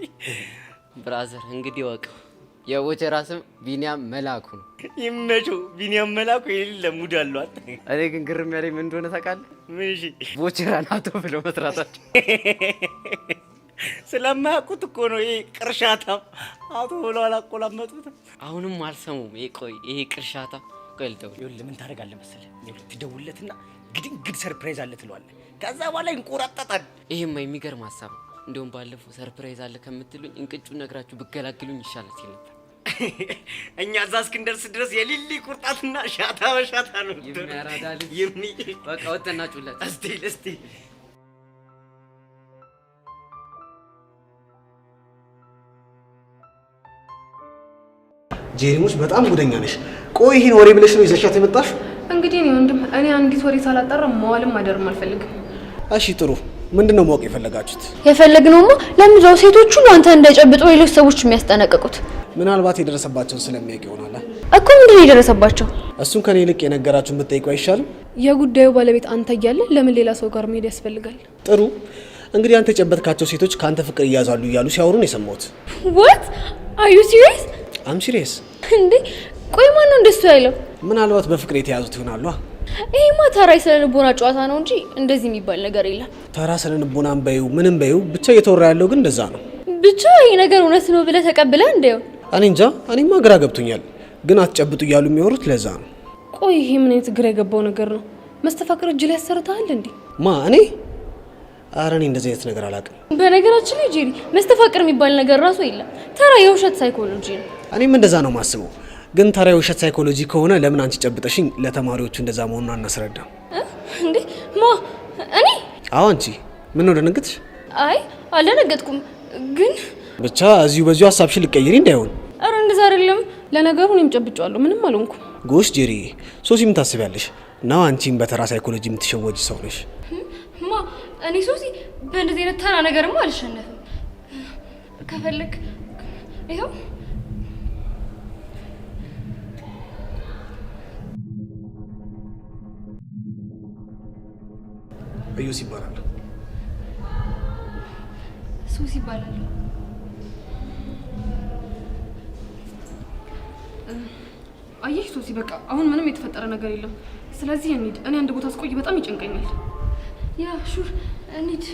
ብራዘር እንግዲህ ወቀው የቦቸራ ስም ቢኒያም መላኩ ነው። ይመቸው። ቢኒያም መላኩ የሌለ ሙድ አለው። እኔ ግን ግርም ያለኝ ምን እንደሆነ ታውቃለህ? ምን? እሺ ቦቸራን አቶ ብለው መስራታቸው ስለማያውቁት እኮ ነው። ይሄ ቅርሻታም አቶ ብለው አላቆላመጡትም። አሁንም አልሰሙም። ይሄ ቅርሻታ ቆይ ልደውል። ይኸውልህ ምን ታደርጋለህ መሰለህ? ይኸውልህ ትደውልለትና ግድንግድ ሰርፕራይዝ አለ ትለዋለህ። ከዛ በኋላ ይንቆራጠጣል። ይሄማ የሚገርም ሀሳብ ነው። እንደውም ባለፈው ሰርፕራይዝ አለ ከምትሉኝ እንቅጩን ነግራችሁ ብገላግሉኝ ይሻላል ሲል ነበር። እኛ እዛ እስክንደርስ ድረስ የሊሊ ቁርጣትና ሻታ በሻታ ነው የሚያራዳል። በቃ ወጥተና ጩለት እስቲ ጄሪሙሽ በጣም ጉደኛ ነሽ። ቆይ ይሄን ወሬ ብለሽ ነው ይዘሻት የመጣሽ? እንግዲህ እኔ ወንድም እኔ አንዲት ወሬ ሳላጣራ መዋልም ማደርም አልፈልግም። እሺ ጥሩ። ምንድነው ማወቅ የፈለጋችሁት? የፈለግነውማ ለምንድነው ሴቶቹ አንተ እንዳይጨብጡ ሌሎች ሰዎች የሚያስጠነቅቁት? ምናልባት የደረሰባቸውን ስለሚያውቅ ይሆናል እኮ። ምንድነው የደረሰባቸው? እሱን ከኔ ይልቅ የነገራችሁን ብትጠይቁ አይሻልም? የጉዳዩ ባለቤት አንተ እያለ ለምን ሌላ ሰው ጋር መሄድ ያስፈልጋል? ጥሩ እንግዲህ አንተ የጨበጥካቸው ሴቶች ከአንተ ፍቅር እያዛሉ እያሉ ሲያወሩን የሰማሁት። What? Are you serious? I'm serious። እንዴ ቆይ ማን ነው እንደሱ ያለው? ምናልባት በፍቅር የተያዙት ይሆናሉ። ይሄማ ተራ የስነ-ልቦና ጨዋታ ነው እንጂ እንደዚህ የሚባል ነገር የለም። ተራ ስነ-ልቦናም በይው ምንም በይው ብቻ እየተወራ ያለው ግን እንደዛ ነው። ብቻ ይሄ ነገር እውነት ነው ብለህ ተቀብለህ እንደው? እኔ እንጃ። እኔማ ግራ ገብቶኛል። ግን አትጨብጡ እያሉ የሚወሩት ለዛ ነው። ቆይ ይሄ ምን አይነት ግራ የገባው ነገር ነው? መስተፋቅር እጅ ላይ ያሰርታል እንዴ? ማ እኔ? ኧረ እኔ እንደዚህ አይነት ነገር አላውቅም። በነገራችን ላይ ጄሪ መስተፋቅር የሚባል ነገር ራሱ የለም። ተራ የውሸት ሳይኮሎጂ ነው። እኔም እንደዛ ነው ማስበው። ግን ተራ የውሸት ሳይኮሎጂ ከሆነ ለምን አንቺ ጨብጠሽኝ ለተማሪዎቹ እንደዛ መሆኑን አናስረዳም እንዴ? ማ እኔ? አዎ አንቺ። ምን ነው ደነገጥሽ? አይ አልደነገጥኩም፣ ግን ብቻ እዚሁ በዚሁ ሀሳብሽን ልቀይሪ እንዳይሆን። ኧረ እንደዛ አይደለም። ለነገሩ እኔም ጨብጫለሁ፣ ምንም አልሆንኩም። ጎሽ ጄሪ፣ ሶሲ ምን ታስቢያለሽ? ነው አንቺም በተራ ሳይኮሎጂ የምትሸወጂ ሰው ነሽ። ማ እኔ ሶሲ በእንደዚህ አይነት ተራ ነገርማ አልሸነፍም። ከፈለክ ይኸው እዩስ ይባላል። ሱስ ይባላል። አየሽ ሱሲ፣ በቃ አሁን ምንም የተፈጠረ ነገር የለም። ስለዚህ እንሂድ። እኔ አንድ ቦታ አስቆይ፣ በጣም ይጨንቀኛል። ያ ሹር እንሂድ።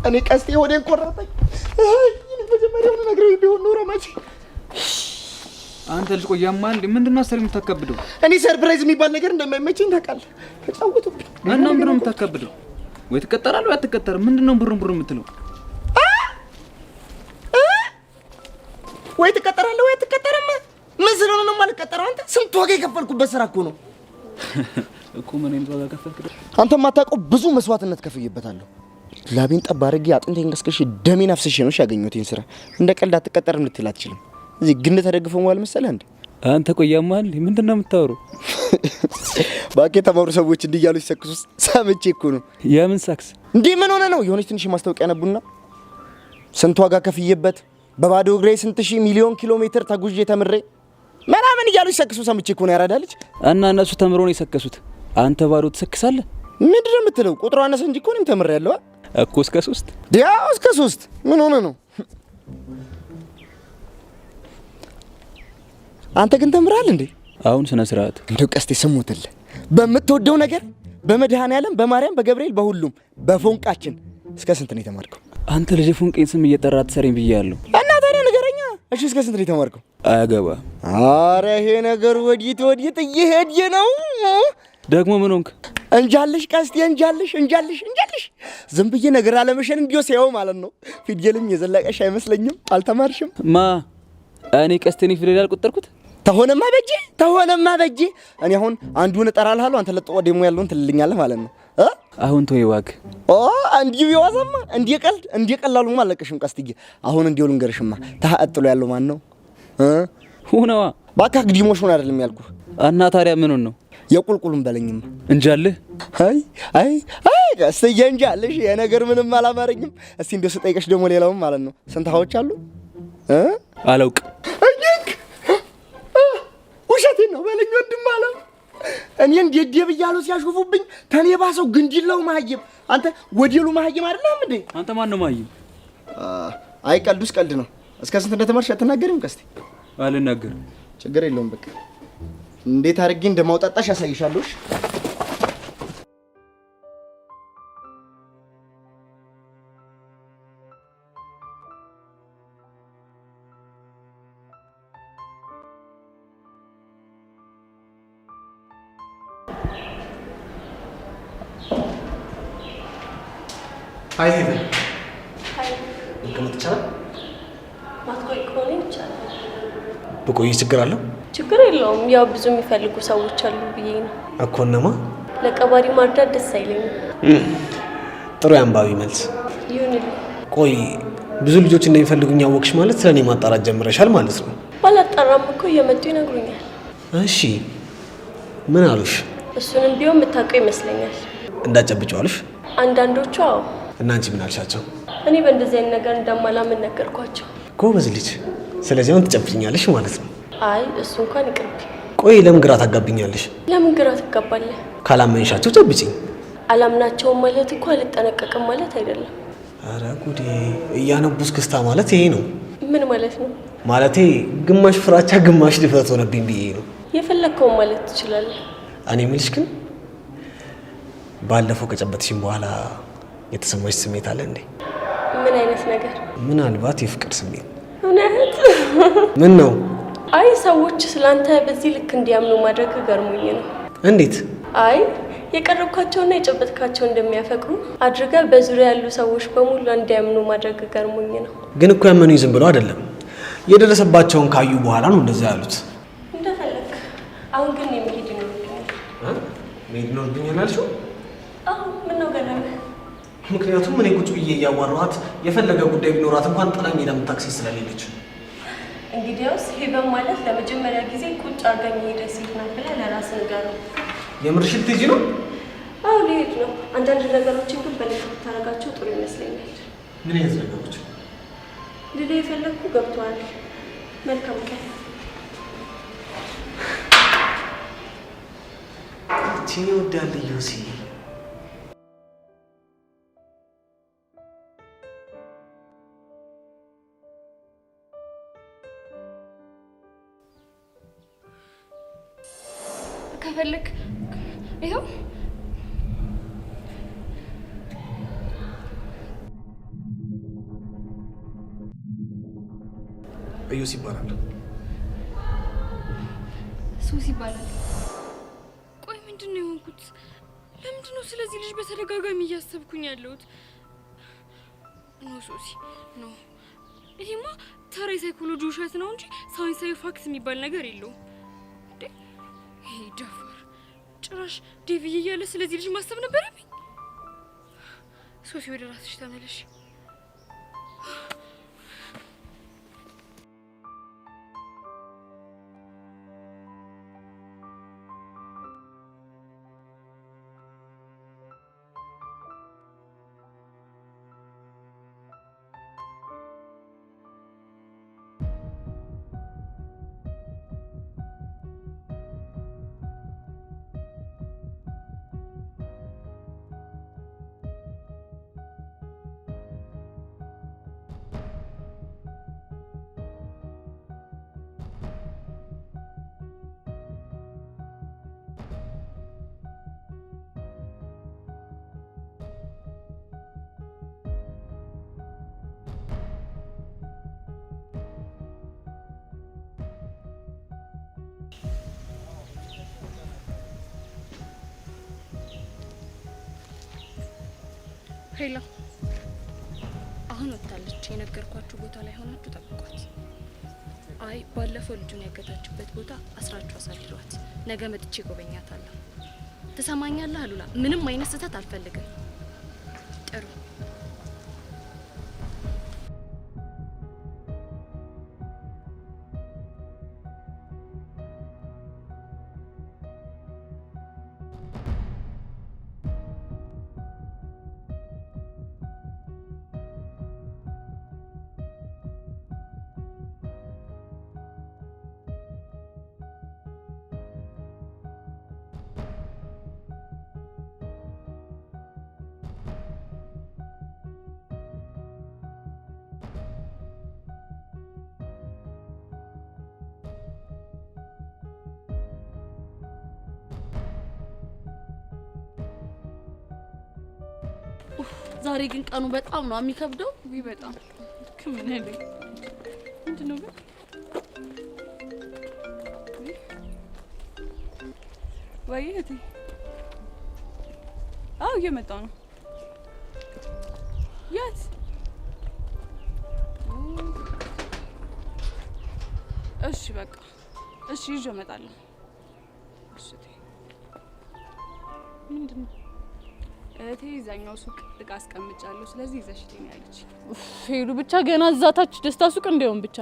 እኔ ቀስቴ ሆዴን ቆረጠኝ። አይ መጀመሪያውኑ ነግረው ቢሆን ኖሮ መቼ። አንተ ልጅ ቆይ ያማል። ምንድነው አሰሪ የምታከብደው? እኔ ሰርፕራይዝ የሚባል ነገር እንደማይመቸኝ ታውቃለህ። ተጫወቱብኝ። እና ምንድነው የምታከብደው? ወይ ትቀጠራለህ ወይ አትቀጠርም። ምንድነው ብሩን የምትለው? ወይ ትቀጠራለህ ወይ አትቀጠርም። ምን ስለሆነ ነው የማልቀጠረው? አንተ ስንት ዋጋ የከፈልኩበት ስራ እኮ ነው እኮ። ምን አይነት ዋጋ ከፈልክ? አንተ የማታውቀው ብዙ መስዋዕትነት ከፍዬበታለሁ። ላቤን ጠብ አድርጌ አጥንቴን ከስከሽ ደሜን አፍስሼ ነው ያገኘሁት ይሄን ስራ። እንደ ቀልድ አትቀጠርም ልትል አትችልም። እዚህ ግን ተደግፈው መዋል መሰለህ እንዴ? አንተ ቆያማል። ምንድነው የምታወራው? ባቄ ተማሩ ሰዎች እንዲያሉ ሲሰክሱስ ሰምቼ እኮ ነው። የምን ሳክስ እንዴ? ምን ሆነ ነው? የሆነች ትንሽ ማስታወቂያ ነቡና ስንት ዋጋ ከፍዬበት በባዶ እግሬ ስንት ሺህ ሚሊዮን ኪሎ ሜትር ተጉዤ ተምሬ ምናምን እያሉ ሲሰክሱ ሰምቼ እኮ ነው። ያራዳ ልጅ እና እነሱ ተምረው ነው የሰከሱት። አንተ ባዶ ትሰክሳለህ? ምንድነው የምትለው? ቁጥሩ አነሰ እንጂ እኮ እኔም ተምሬያለሁ እኮ እስከ 3 ያው እስከ 3 ምን ሆነ ነው? አንተ ግን ተምራል እንዴ? አሁን ስነ ስርዓት እንደው ቀስቴ ስሞትልህ በምትወደው ነገር በመድኃኔዓለም በማርያም በገብርኤል በሁሉም በፎንቃችን እስከ ስንት ነው የተማርከው? አንተ ልጅ ፎንቄን ስም እየጠራ አትሰረኝ ብያለሁ። እና ታዲያ ንገረኛ። እሺ እስከ ስንት ነው የተማርከው? አያገባ። ኧረ ይሄ ነገር ወዲት እየሄድየ ነው። ደግሞ ምን ሆንክ? እንጃልሽ ቀስቴ እንጃልሽ ዝም ብዬ ነገር አለመሸን እንዲሁ ሲያው ማለት ነው። ፊደልም የዘለቀሽ አይመስለኝም። አልተማርሽም? ማ እኔ ቀስቴን ፊደል ያልቆጠርኩት? ተሆነማ በጄ እኔ አሁን አንዱን እጠራልሃለሁ፣ አንተ ለጥቆ ደግሞ ያለውን ትልልኛለህ ማለት ነው። አሁን ተወው እባክህ። እንዲሁ ይዋዛማ እንዲህ ቀላሉማ አለቀሽም ቀስትዬ። አሁን እንዲሁ ልንገርሽማ ተሐጥሎ ያለው ማን ነው? ሁነዋ ባካ ግዲሞሽን አይደለም ያልኩህ። እና ታዲያ ምን ነው? የቁልቁሉን በለኝማ። እንጃልህ። አይ ቀስትዬ እንጃልሽ። የነገር ምንም አላማረኝም። እስቲ እንደው ስጠይቀሽ ደግሞ ሌላውም ማለት ነው ስንት ሀዎች አሉ? አላውቅም። ውሸቴን ነው በለኝ ወንድም አለ። እኔ እንዴት ብያለሁ ሲያሾፉብኝ ተኔ ባሰው ግንዲላው ማህይም። አንተ ወዲሉ ማህይም አይደለም እንዴ? አንተ ማን ነው ማህይም? አይ ቀልዱስ ቀልድ ነው። እስከ ስንት እንደተማርሽ አትናገሪም ቀስቴ? አልናገርም። ችግር የለውም በቃ እንዴት አድርጌ እንደማውጣጣሽ ያሳይሻለሁ። አይ ሄቨን መቀመጥ ይቻላል? ማትቆይ ከሆነ ይቻላል። ብቆይ ችግር አለው? ችግር የለውም። ያው ብዙ የሚፈልጉ ሰዎች አሉ ብዬ ነው እኮ። እነማ? ለቀባሪ ማርዳት ደስ አይለኝም። ጥሩ የአንባቢ መልስ ይሁንልኝ። ቆይ ብዙ ልጆች እንደሚፈልጉኝ ያወቅሽ ማለት ስለኔ ማጣራት ጀምረሻል ማለት ነው? ባላጣራም እኮ እየመጡ ይነግሩኛል። እሺ ምን አሉሽ? እሱንም ቢሆን የምታውቀው ይመስለኛል። እንዳጨብጨው አሉሽ? አንዳንዶቹ አዎ። እና አንቺ ምን አልሻቸው? እኔ በእንደዚህ አይነት ነገር እንደማላምን ነገርኳቸው። ጎበዝ ልጅ። ስለዚህ አሁን ትጨብጭኛለሽ ማለት ነው? አይ እሱ እንኳን ይቅርብ። ቆይ ለምን ግራ ታጋብኛለሽ? ለምን ግራ ትጋባለህ? ካላመንሻቸው ጨብጭኝ። አላምናቸውም ማለት እኮ አልጠነቀቅም ማለት አይደለም። አረ ጉዴ! እያነቡስ ክስታ ማለት ይሄ ነው? ምን ማለት ነው? ማለቴ ግማሽ ፍራቻ ግማሽ ድፍረት ሆነብኝ ብዬ ነው። የፈለግከውን ማለት ትችላለህ። እኔ የምልሽ ግን ባለፈው ከጨበጥሽኝ በኋላ የተሰማሽ ስሜት አለ እንዴ? ምን አይነት ነገር? ምናልባት የፍቅር ስሜት። እውነት? ምን ነው? አይ ሰዎች ስላንተ በዚህ ልክ እንዲያምኑ ማድረግ ገርሞኝ ነው። እንዴት? አይ የቀረብካቸውና የጨበጥካቸው እንደሚያፈቅሩ አድርገህ በዙሪያ ያሉ ሰዎች በሙሉ እንዲያምኑ ማድረግ ገርሞኝ ነው። ግን እኮ ያመኑኝ ዝም ብለው አይደለም፣ የደረሰባቸውን ካዩ በኋላ ነው እንደዛ ያሉት። እንደፈለክ። አሁን ግን የመሄድ ይኖርብኛል። መሄድ ይኖርብኛል አልሽው? አዎ። ምን ነው ገረመህ? ምክንያቱም እኔ ቁጭ ብዬ እያዋራኋት የፈለገ ጉዳይ ቢኖራት እንኳን ጥላኝ ሄዳ የምታክሲ ስለሌለች። እንግዲያውስ ሄበን ማለት ለመጀመሪያ ጊዜ ቁጭ አድርገኝ ሄደ ሴት ናት ብለህ ለራስህ ንገረው። የምርሽን ልትሄጂ ነው? አዎ ልሄድ ነው። አንዳንድ ነገሮችን ግን በልክ ብታደርጋቸው ጥሩ ይመስለኛል። ምን አይነት ነገሮች? ልልህ የፈለግኩ ገብቶሃል። መልካም ቀን። እቺን ይወዳል ዮሲ። ከፈለክ ይኸው እዩስ ይባላል። ሱስ ይባላል። ቆይ ምንድነው የሆንኩት? ለምንድነው ስለዚህ ልጅ በተደጋጋሚ እያሰብኩኝ ያለሁት? ኖ ሶሲ ኖ፣ ይሄማ ተራ ሳይኮሎጂ ውሸት ነው እንጂ ሳይንሳዊ ፋክት የሚባል ነገር የለውም። ይሄ ደፋር ጭራሽ ዴቪዬ እያለ ስለዚህ ልጅ ማሰብ ነበረብኝ። ሶሲ ወደ ራስሽ ተመለሽ። ሄሎ፣ አሁን ወጣለች። የነገርኳችሁ ቦታ ላይ ሆናችሁ ጠብቋት። አይ ባለፈው ልጁን ያገታችበት ቦታ አስራችሁ አሳድሯት። ነገ መጥቼ ጎበኛታለሁ። ትሰማኛለህ አሉላ? ምንም አይነት ስህተት አልፈልግም። ጥሩ ዛሬ ግን ቀኑ በጣም ነው የሚከብደው። ወይ በጣም ከምን ያለ ምንድነው ግን? ወይ እህቴ፣ አዎ እየመጣሁ ነው። የት? እሺ በቃ እሺ፣ ይዤ እመጣለሁ። እሺ ምንድነው? እህቴ እዛኛው ሱቅ እቃ አስቀምጫለሁ፣ ስለዚህ ይዘሽልኝ ያለች። ሄዱ ብቻ ገና እዛታች ደስታ ሱቅ እንደውም ብቻ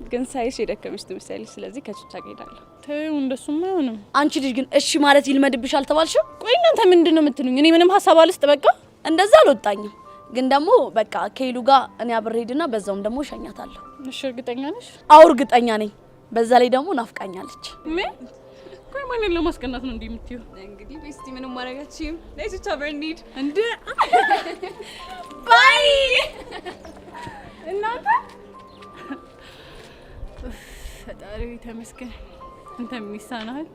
ግን ሳይሽ የደከመሽ ትመስያለሽ፣ ስለዚህ ከችቻ እሄዳለሁ። ተይው፣ እንደሱማ አይሆንም። አንቺ ልጅ ግን እሺ ማለት ይልመድብሽ አልተባልሽም? ቆይ እናንተ ምንድነው የምትሉኝ? እኔ ምንም ሀሳብ አልስጥ። በቃ እንደዛ አልወጣኝም። ግን ደግሞ በቃ ከሄሉ ጋር እኔ አብሬ ሄድና በዛውም ደግሞ እሸኛታለሁ። እሺ እርግጠኛ ነሽ? አዎ እርግጠኛ ነኝ። በዛ ላይ ደግሞ ናፍቃኛለች። ምን? ቆይ ማንን ለማስቀናት ነው እንዲህ የምትይው? እንግዲህ ቤስቲ ምንም ማረጋችም ነይ ብቻ በርኒድ እንዴ ባይ እናንተ ፈጣሪ ተመስገን። አንተ ምን ይሳናል?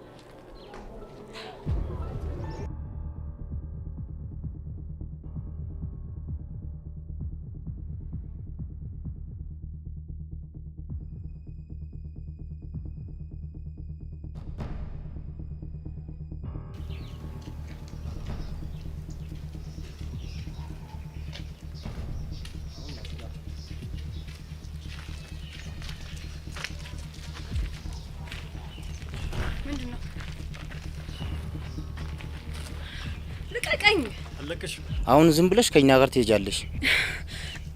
ልቀቀኝ! አለቀሽም። አሁን ዝም ብለሽ ከኛ ጋር ትሄጃለሽ።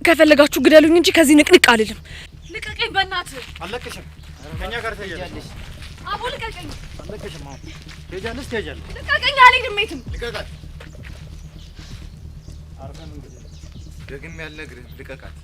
ከፈለጋችሁ ግደሉኝ እንጂ ከዚህ ንቅንቅ አልልም። ልቀቀኝ በእናትህ። አለቀሽም። ከኛ ጋር ትሄጃለሽ። አቦ ልቀቀኝ። አለቀሽም። አሁን ትሄጃለሽ፣ ትሄጃለሽ። ልቀቀኝ፣ አልሄድም የትም። ልቀቃት። ደግሜ ያልነግርህም ልቀቃት።